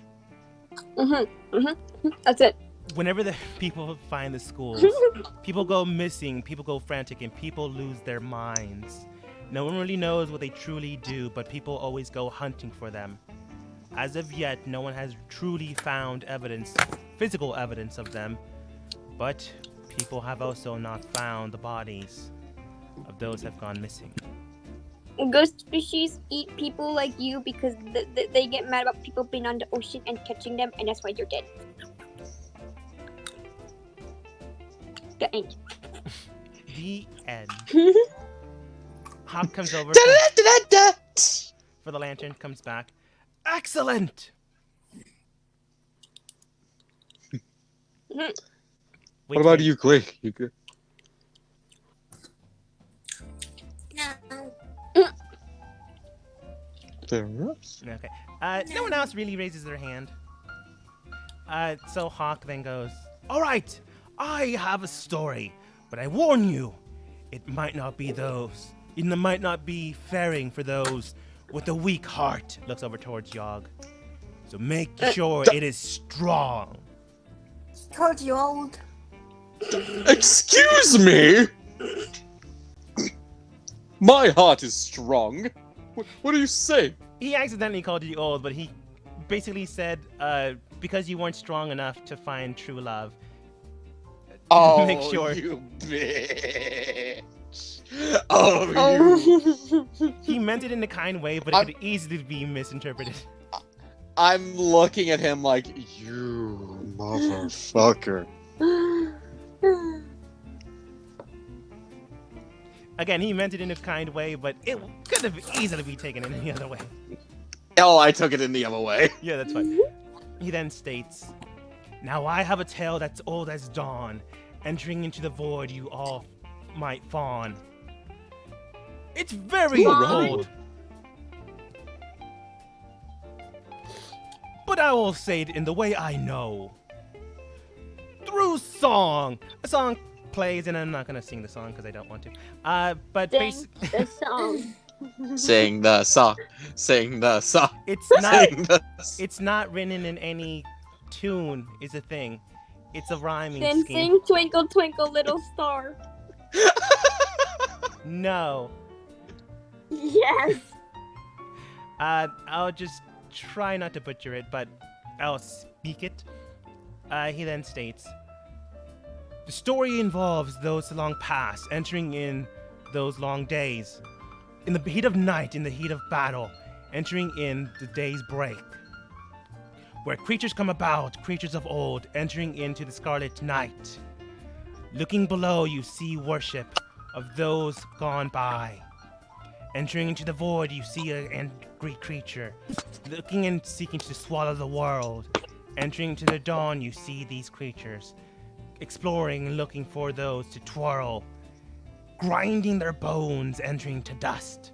That's it. Whenever the people find the schools, people go missing, people go frantic, and people lose their minds. No one really knows what they truly do, but people always go hunting for them. As of yet, no one has truly found evidence, physical evidence of them, but people have also not found the bodies of those who have gone missing. Ghost species eat people like you because they get mad about people being on the ocean and catching them, and that's why you're dead. The end. The end. Hawk comes over for the lantern, comes back. Excellent! What about you, Clay? You good? No. Fair enough. Okay. No one else really raises their hand. So Hawk then goes, all right, I have a story, but I warn you, it might not be those. It might not be faring for those with a weak heart. Looks over towards Yogg. So make sure it is strong. Told you old. Excuse me? My heart is strong. What do you say? He accidentally called you old, but he basically said, because you weren't strong enough to find true love. Oh, Make sure. you bitch. Oh, you. He meant it in a kind way, but it could easily be misinterpreted. I'm looking at him like, You motherfucker. Again, he meant it in a kind way, but it could have easily be taken in any other way. oh, I took it in the other way. Yeah, that's fine. He then states, now I have a tale that's old as dawn. Entering into the void you all might fawn. It's very old. But I will say it in the way I know. Through song. A song plays, and I'm not going to sing the song because I don't want to. But Sing the song. Sing the song. Sing the song. It's not. Sing the It's not written in any tune. Is a thing. It's a rhyming Then scheme. sing Twinkle Twinkle Little Star. No. Yes. I'll just try not to butcher it, but I'll speak it. He then states, the story involves those long past entering in those long days. In the heat of night, in the heat of battle, entering in the day's break. Where creatures come about, creatures of old, entering into the scarlet night. Looking below, you see worship of those gone by. Entering into the void, you see an angry creature, looking and seeking to swallow the world. Entering into the dawn, you see these creatures, exploring and looking for those to twirl, grinding their bones, entering to dust,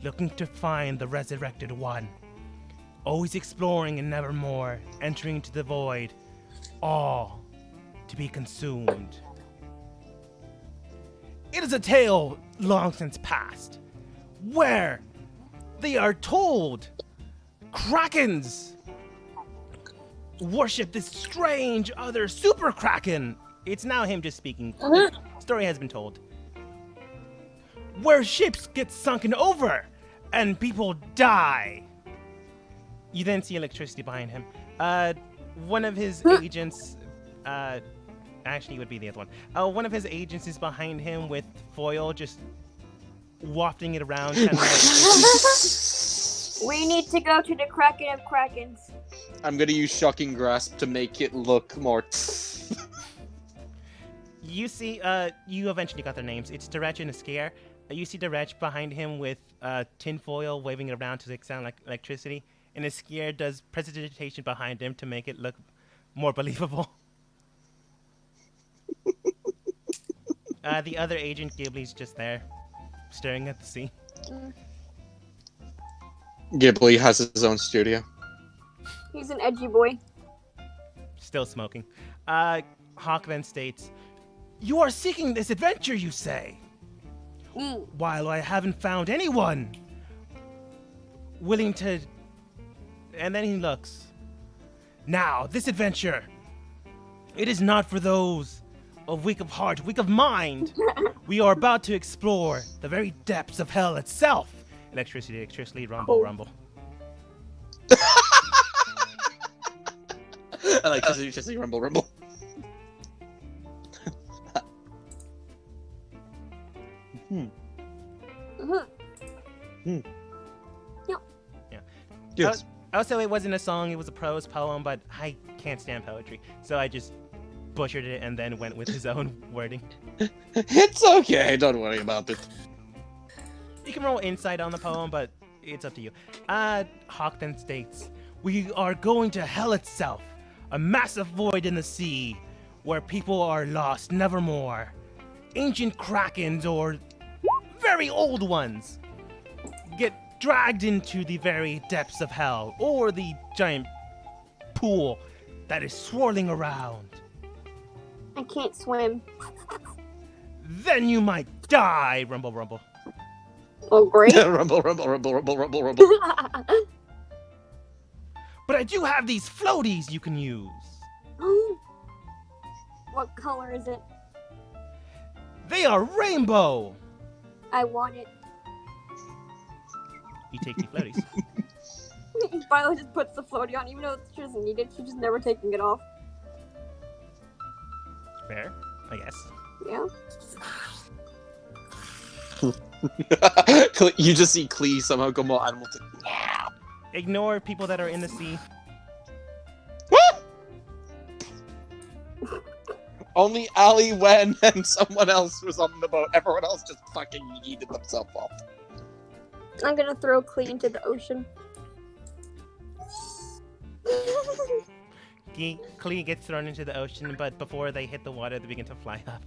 looking to find the resurrected one. Always exploring and never more, entering into the void, all to be consumed. It is a tale long since past, where they are told Krakens worship this strange other super Kraken. It's now him just speaking. The story has been told. Where ships get sunken over and people die. You then see electricity behind him. One of his agents, actually it would be the other one. One of his agents is behind him with foil, just wafting it around. Kind of like, We need to go to the Kraken of Krakens. I'm gonna use Shocking Grasp to make it look more. you see, you eventually got their names. It's Direch and Askir. You see Direch behind him with tinfoil waving it around to sound like electricity. And Askir does prestidigitation behind him to make it look more believable. The other agent, Ghibli's just there, staring at the sea. Ghibli has his own studio. He's an edgy boy. Still smoking. Hawk then states, you are seeking this adventure, you say? While I haven't found anyone willing to... And then he looks. Now, this adventure, it is not for those of weak of heart, weak of mind. We are about to explore the very depths of hell itself. Electricity, rumble, rumble. I like to just say rumble, rumble. Yes. Also, it wasn't a song, it was a prose poem, but I can't stand poetry. So I just butchered it and then went with his own wording. It's okay, don't worry about it. You can roll insight on the poem, but it's up to you. Hawk then states, we are going to hell itself, a massive void in the sea, where people are lost nevermore. Ancient krakens or very old ones get dragged into the very depths of hell, or the giant pool that is swirling around. I can't swim. Then you might die, rumble, rumble. Oh, great. Rumble, rumble, rumble, rumble, rumble, rumble. But I do have these floaties you can use. What color is it? They are rainbow. I want it. You take the floaties. Violet just puts the floaty on, even though she doesn't need it. She's just never taking it off. Fair, I guess. Yeah. You just see Klee somehow go more animal to... Ignore people that are in the sea. Only Ali, Wen, and someone else was on the boat. Everyone else just fucking yeeted themselves off. I'm gonna throw Klee into the ocean. Klee gets thrown into the ocean, but before they hit the water, they begin to fly up.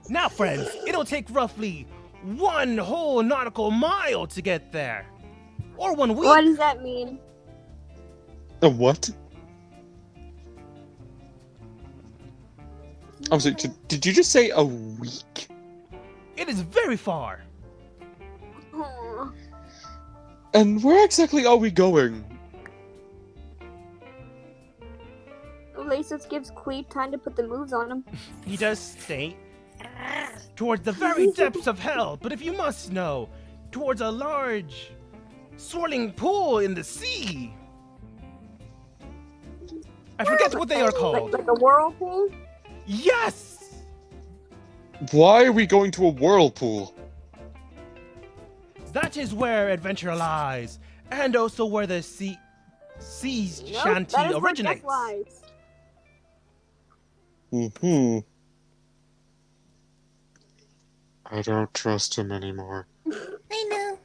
Now, friends, it'll take roughly 1 whole nautical mile to get there. Or 1 week. What does that mean? A what? I'm sorry, did you just say a week? It is very far. Aw. And where exactly are we going? Lasis gives Clee time to put the moves on him. He does state, towards the very depths of hell, but if you must know, towards a large, swirling pool in the sea. I forget what they are called. Like a whirlpool? Yes! Why are we going to a whirlpool? That is where adventure lies, and also where the sea Nope, shanty that is where originates. death lies. Mm-hmm. I don't trust him anymore. I know.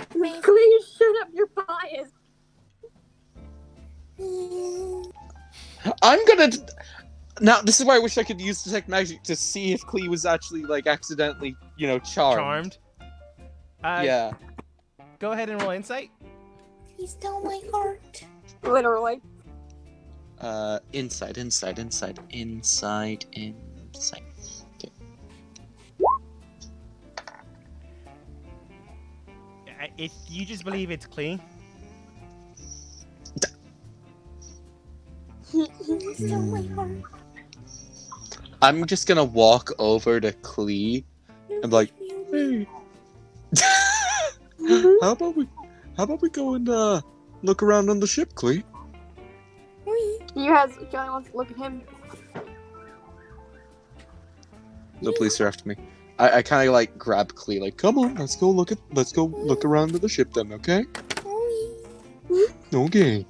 Please shut up, you're biased. I'm gonna... Now, this is why I wish I could use detect magic to see if Klee was actually, like, accidentally, you know, charmed. Yeah. Go ahead and roll insight. He stole my heart. Literally. Inside. Okay. If you just believe it's clean. He stole my heart. I'm just gonna walk over to Klee and be like, hey. How about we go and look around on the ship, Klee? Johnny wants to look at him. The police are after me. I kind of like grab Klee, like, come on, let's go look around at the ship then, okay? Okay.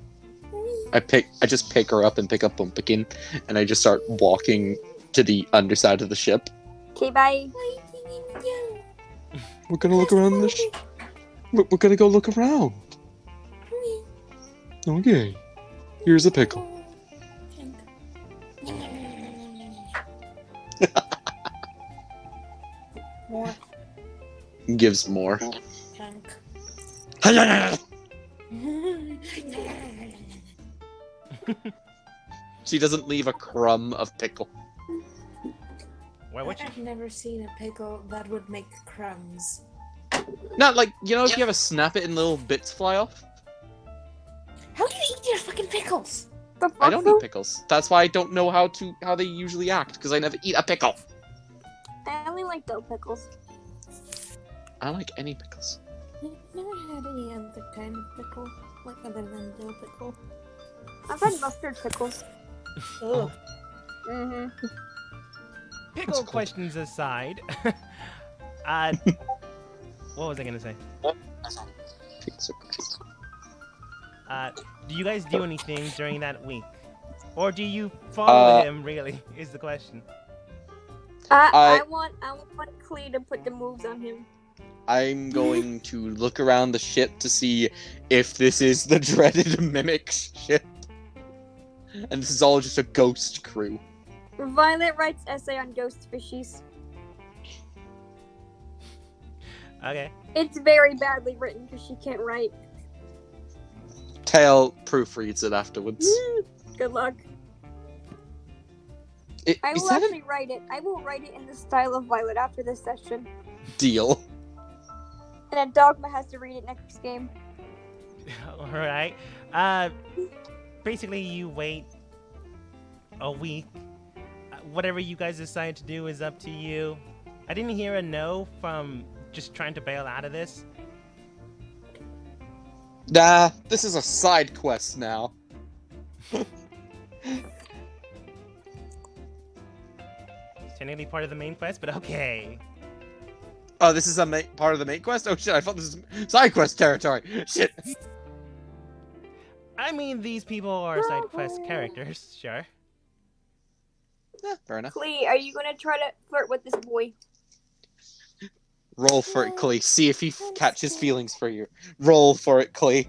I just pick her up and pick up Pumpkin, and I just start walking to the underside of the ship. Okay, bye. We're gonna look around the ship. We're gonna go look around. Okay. Here's a pickle. More Gives more. tank. She doesn't leave a crumb of pickle. Why would you? I've never seen a pickle that would make crumbs. Not like, you know, if you ever snap it and little bits fly off? How do you eat your fucking pickles? The fuck I don't though? eat pickles. That's why I don't know how they usually act, because I never eat a pickle. I only like dill pickles. I don't like any pickles. I've never had any other kind of pickle, like other than dill pickle. I've had mustard pickles. Ugh. Mm-hmm. Pickle questions aside, what was I gonna say? Do you guys do anything during that week, or do you follow him? Really, is the question. I want Clee to put the moves on him. I'm going to look around the ship to see if this is the dreaded mimic ship. And this is all just a ghost crew. Violet writes essay on ghost fishies. Okay. It's very badly written because she can't write. Tail proofreads it afterwards. Good luck. I will actually write it. I will write it in the style of Violet after this session. Deal. And then Dogma has to read it next game. All right. Basically, you wait a week. Whatever you guys decide to do is up to you. I didn't hear a no from just trying to bail out of this. Nah, this is a side quest now. It's technically part of the main quest, but okay. Oh, this is a part of the main quest? Oh shit, I thought this was side quest territory. Shit. I mean, these people are side quest characters, sure. Yeah, fair enough. Clee, are you gonna try to flirt with this boy? Roll for it, Klee. See if he catches feelings for you. Roll for it, Klee.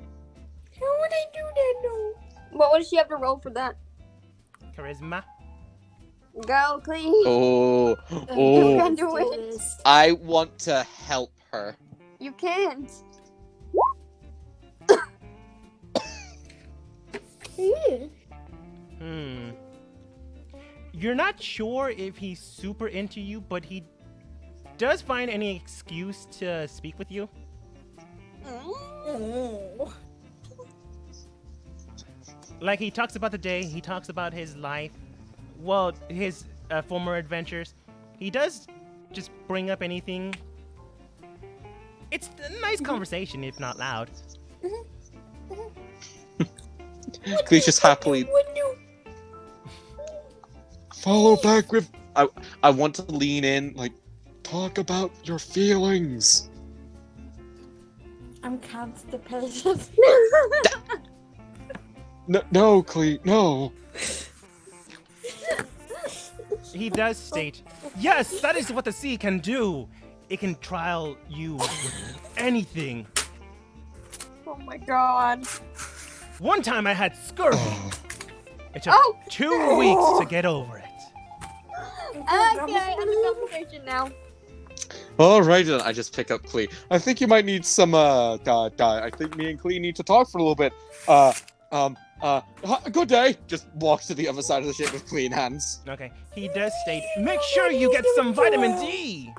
How would I do that, though? What does she have to roll for that? Charisma. Go, Clee. Oh, You oh. can do it. I want to help her. You can't. You're not sure if he's super into you, but he does find any excuse to speak with you. Oh. Like, he talks about the day, he talks about his life, well, his former adventures. He does just bring up anything. It's a nice conversation, if not loud. Clee's just happily Follow back with. I want to lean in, like, Talk about your feelings. I'm constipated. No, Clee, no. He does state, yes, that is what the sea can do. It can trial you with anything. Oh my god. One time I had scurvy. It took Oh! 2 weeks to get over it. Okay, I'm in conversation now. Alright then, I just pick up Clee. I think you might need some, I think me and Clee need to talk for a little bit. Good day. Just walks to the other side of the ship with clean hands. Okay, he does state, make sure you get some vitamin D.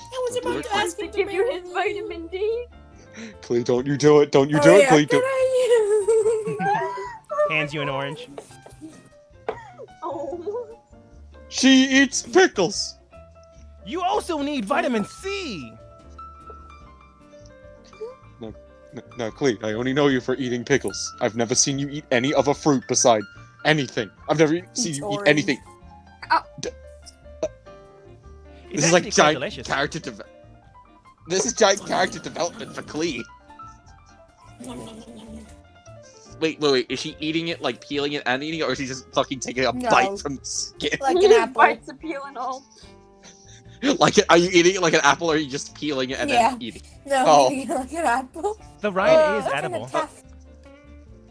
I was about to ask To him to give you marry his me. vitamin D. Clee, don't you do it. Don't you do it, Clee. Did I? Hands you an orange. Oh. She eats pickles. You also need vitamin C. No, Clee, I only know you for eating pickles. I've never seen you eat any other fruit beside anything. I've never seen you eat anything. It's This is actually like quite giant delicious. character development. This is giant character development for Clee. wait. Is she eating it, like peeling it and eating it, or is she just fucking taking a No. bite from the skin? Like an apple. Bites of peel and all. Like, are you eating it like an apple, or are you just peeling it and Yeah. then eating? No, Oh. like an apple. The rind is Kinda edible. tough.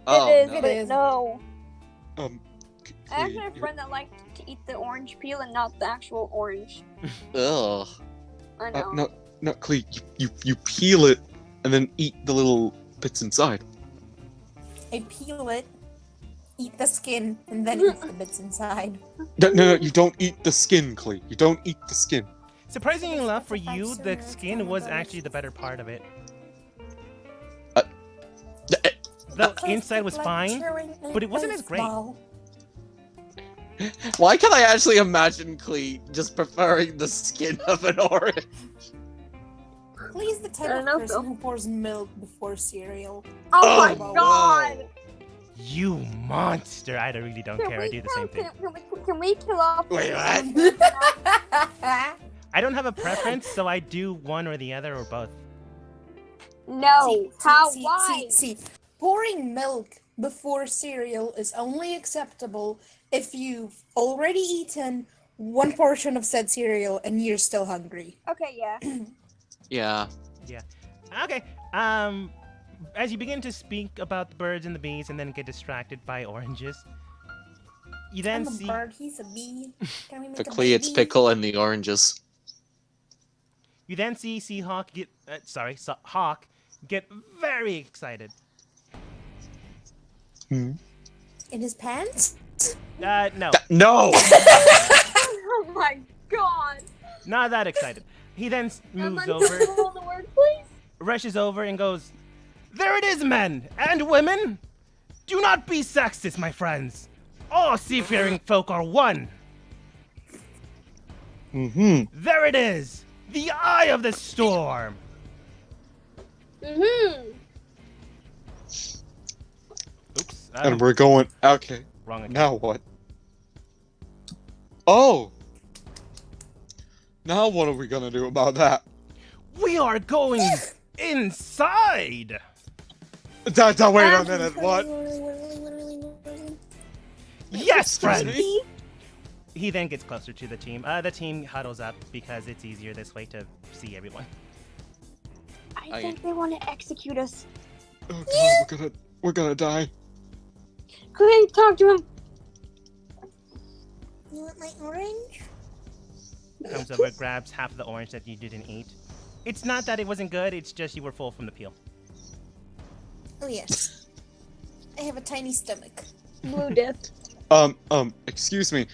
Oh, it is, no. but It is. no. Clee, I actually have a friend that liked to eat the orange peel and not the actual orange. Ugh. I know. no, Clee, you peel it and then eat the little bits inside. I peel it, eat the skin, and then eat the bits inside. No, you don't eat the skin, Clee. You don't eat the skin. Surprisingly enough for you, the skin was actually the better part of it. The inside was fine, but it wasn't as great. Why can I actually imagine Clee just preferring the skin of an orange? Please, the type I of don't know, person Phil. who pours milk before cereal. Oh my Oh, god! You monster! I really don't care. I do the same thing. Can we kill off? Wait, what? I don't have a preference, so I do one or the other or both. No. Why? See, pouring milk before cereal is only acceptable if you've already eaten one portion of said cereal and you're still hungry. Okay, yeah. Yeah. Okay. As you begin to speak about the birds and the bees, and then get distracted by oranges, you then I'm a see. bird, he's a bee. Can we make For a Clee, it's baby? pickle and the oranges. You then see Hawk get. Hawk get very excited. In his pants? No, No! Oh my god. not that excited. He then moves Am I over, roll the word, please? rushes over, and goes, "There it is, men and women! Do not be sexist, my friends. All seafaring folk are one. Mm-hmm. There it is, the eye of the storm." Mm-hmm. Oops, And we're going. Okay. wrong account. Now what? Oh. Now what are we gonna do about that? We are going inside. Wait a minute. What? Yes, Excuse friends. me? He then gets closer to the team. The team huddles up because it's easier this way to see everyone. I think they want to execute us. Oh God, we're gonna die. Clay, talk to him. You want my orange? Comes over, grabs half of the orange that you didn't eat. It's not that it wasn't good, it's just you were full from the peel. Oh yes. I have a tiny stomach. Blue death. Excuse me.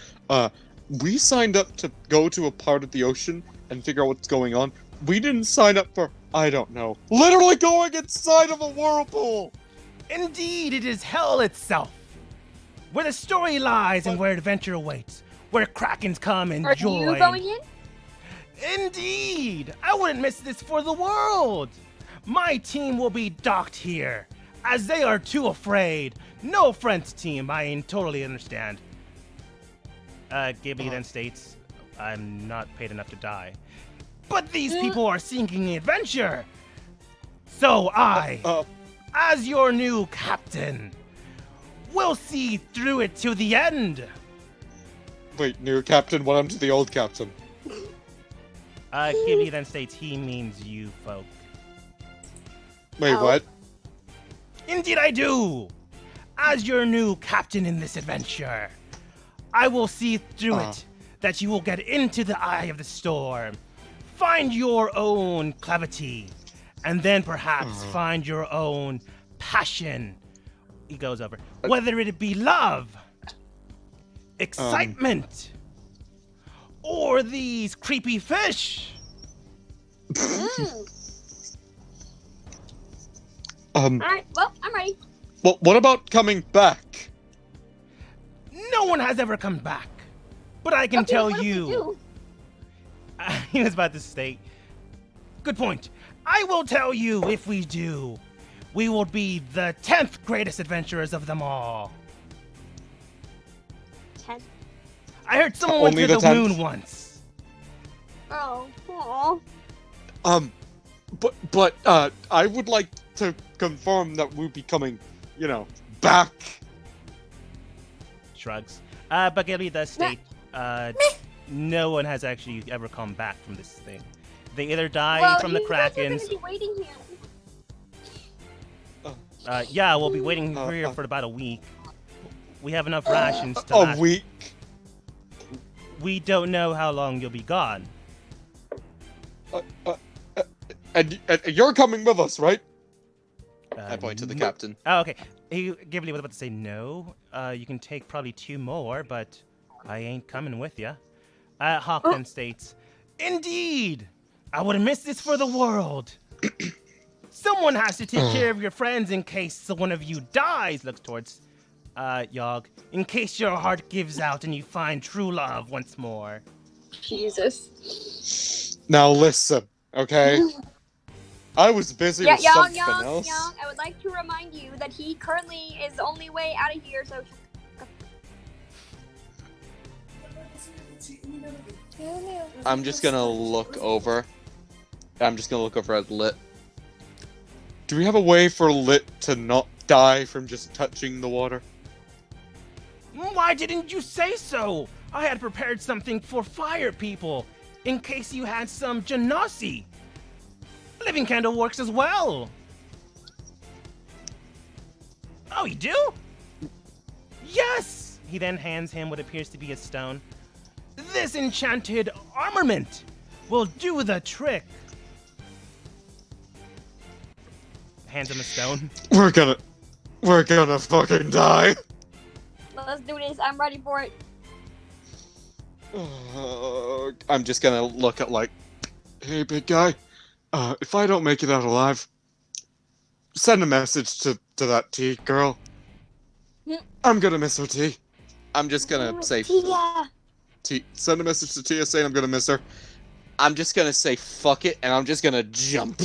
We signed up to go to a part of the ocean and figure out what's going on. We didn't sign up for, I don't know, literally going inside of a whirlpool! Indeed, it is hell itself, where the story lies and where adventure awaits, where krakens come and Are joy. you going in? Indeed, I wouldn't miss this for the world. My team will be docked here, as they are too afraid. No offense, team, I totally understand. Ghibli then states, I'm not paid enough to die. But these people are seeking adventure. So I, as your new captain, will see through it to the end. Wait, new captain, what happened to the old captain? Ghibli then states he means you folk. Wait, what? Indeed I do! As your new captain in this adventure, I will see through it that you will get into the eye of the storm, find your own cavity, and then perhaps find your own passion. He goes over. Whether it be love, excitement, or these creepy fish. Alright, well, I'm ready. Well, what about coming back? No one has ever come back. But I can tell what if we you. do? He was about to state. Good point. I will tell you if we do. We will be the 10th greatest adventurers of them all. 10. I heard someone went Only to the the 10th? moon once. Oh, aw. But I would like to confirm that we'll be coming, back. Shrugs. But Gilly does state, no one has actually ever come back from this thing. They either die from the you guys are Krakens. gonna be waiting here. Yeah, we'll be waiting here for about a week. We have enough rations to A last. week. We don't know how long you'll be gone. And you're coming with us, right? I point to the no- captain. Oh, okay. Ghibli was about to say no. You can take probably 2 more, but I ain't coming with ya. Hawk then states, Indeed! I would miss this for the world. Someone has to take care of your friends in case one of you dies. Looks towards Yogg. In case your heart gives out and you find true love once more. Jesus. Now listen, okay? I was busy with something else. Young, I would like to remind you that he currently is the only way out of here, so... I'm just gonna look over. I'm just gonna look over at Lit. Do we have a way for Lit to not die from just touching the water? Why didn't you say so? I had prepared something for fire people, in case you had some genasi. Living candle works as well. Oh, you do? Yes! He then hands him what appears to be a stone. This enchanted armament will do the trick. Hands him a stone. We're gonna fucking die. Let's do this. I'm ready for it. I'm just gonna look at hey, big guy. If I don't make it out alive, send a message to that T girl. I'm gonna miss her, T. I'm just gonna say Tia. T. Send a message to Tia saying I'm gonna miss her. I'm just gonna say fuck it, and I'm just gonna jump.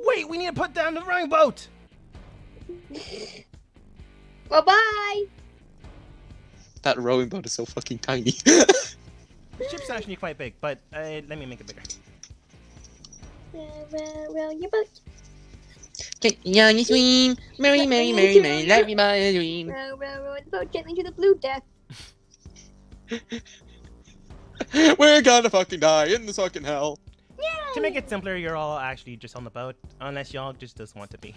Wait, we need to put down the rowing boat. Well, bye. That rowing boat is so fucking tiny. The ship's actually quite big, but let me make it bigger. Row your boat. Young and swim, Mary, Mary, Mary, Mary, let me buy a dream. Row the boat gently to the blue death. We're gonna fucking die in this fucking hell. To make it simpler, you're all actually just on the boat, unless y'all just doesn't want to be.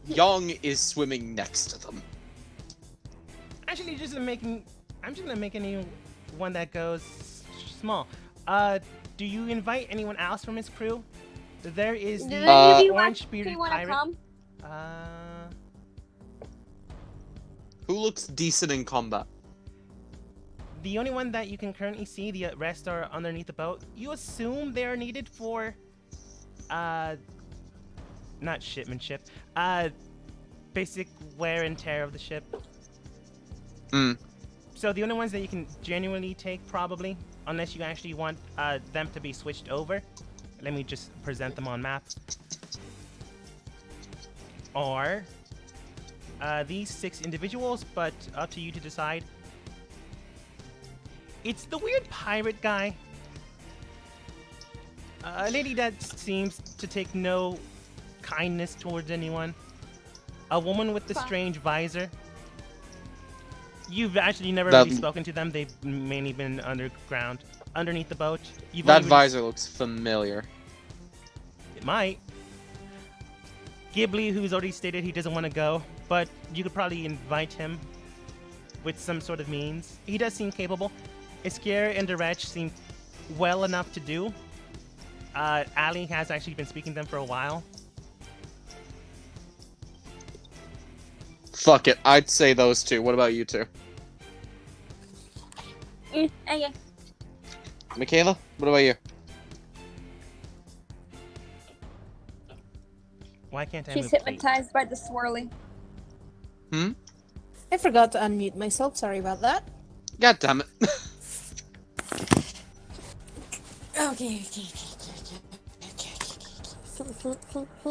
Young is swimming next to them. Actually, I'm just gonna make any one that goes small. Do you invite anyone else from his crew? There is Do the any of you orange actually bearded want to pirate. come? Who looks decent in combat? The only one that you can currently see, the rest are underneath the boat. You assume they are needed for, not shipmanship, basic wear and tear of the ship. Hmm. So the only ones that you can genuinely take, probably, unless you actually want them to be switched over. Let me just present them on map. Are these 6 individuals, but up to you to decide. It's the weird pirate guy. A lady that seems to take no kindness towards anyone. A woman with the strange visor. You've actually never really spoken to them. They've mainly been underground, underneath the boat. That visor looks familiar. It might. Ghibli, who's already stated he doesn't want to go, but you could probably invite him with some sort of means. He does seem capable. Iskier and Derech seem well enough to do. Ali has actually been speaking to them for a while. Fuck it, I'd say those 2. What about you 2? Okay. Michaela, what about you? Why can't I She's move plate? hypnotized by the swirly. Hmm? I forgot to unmute myself. Sorry about that. God damn it. Okay.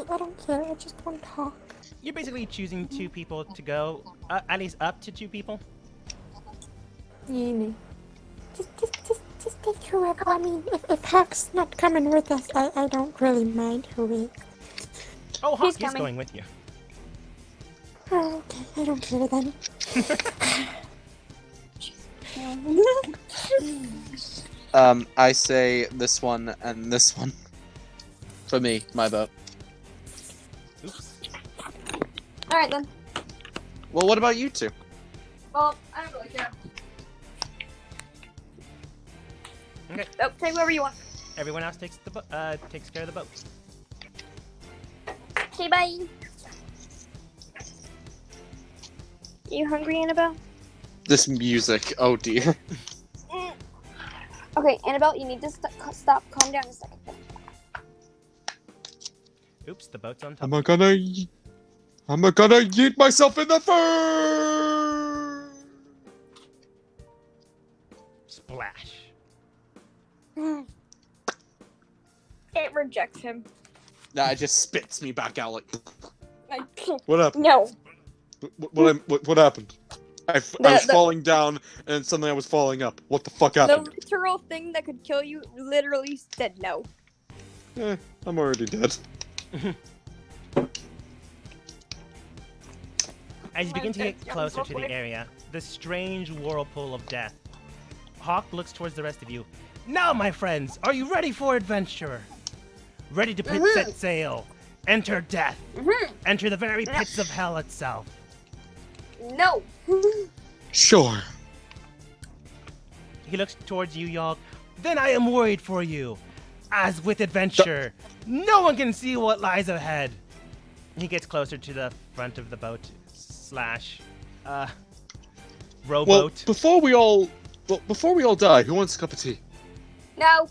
I don't care. I just want to talk. You're basically choosing 2 people to go, at least up to 2 people. Yeah. Just take whoever. I mean, if Hawk's not coming with us, I don't really mind who is. Oh, Hawk is coming. going with you. Oh, okay. I don't care then. I say this one and this one. For me, my vote. Oops. Alright then. Well, what about you 2? Well, I don't really care. Okay. Oh, take whoever you want. Everyone else takes takes care of the boat. Okay, bye. You hungry, Annabelle? This music, oh dear. Okay, Annabelle, you need to stop. Calm down a second. Oops, the boat's on top. I'm gonna yeet myself in the fur. Splash. It rejects him. Nah, it just spits me back out like. What happened? No. What happened? I was falling down, and suddenly I was falling up. What the fuck The happened? literal thing that could kill you literally said no. I'm already dead. As you begin to get closer to the area, the strange whirlpool of death, Hawk looks towards the rest of you. Now, my friends, are you ready for adventure? Ready to set sail? Enter death. Enter the very pits of hell itself. No. Sure. He looks towards you, Yogg. Then I am worried for you. As with adventure, no one can see what lies ahead. He gets closer to the front of the boat / rowboat. Well, before we all die, who wants a cup of tea? No.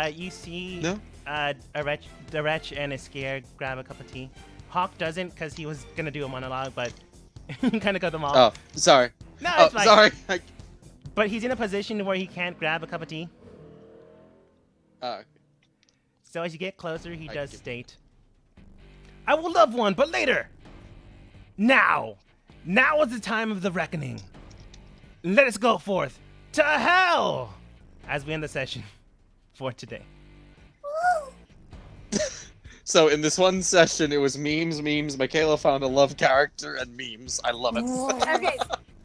You see No? Derech and Iskier grab a cup of tea. Hawk doesn't because he was going to do a monologue, but he kind of cut them off. Oh, sorry. No, Oh, it's fine. sorry. But he's in a position where he can't grab a cup of tea. So as you get closer, he does state, I will love one, but later. Now is the time of the reckoning. Let us go forth to hell as we end the session for today. So in this one session, it was memes. Michaela found a love character and memes. I love it. Okay.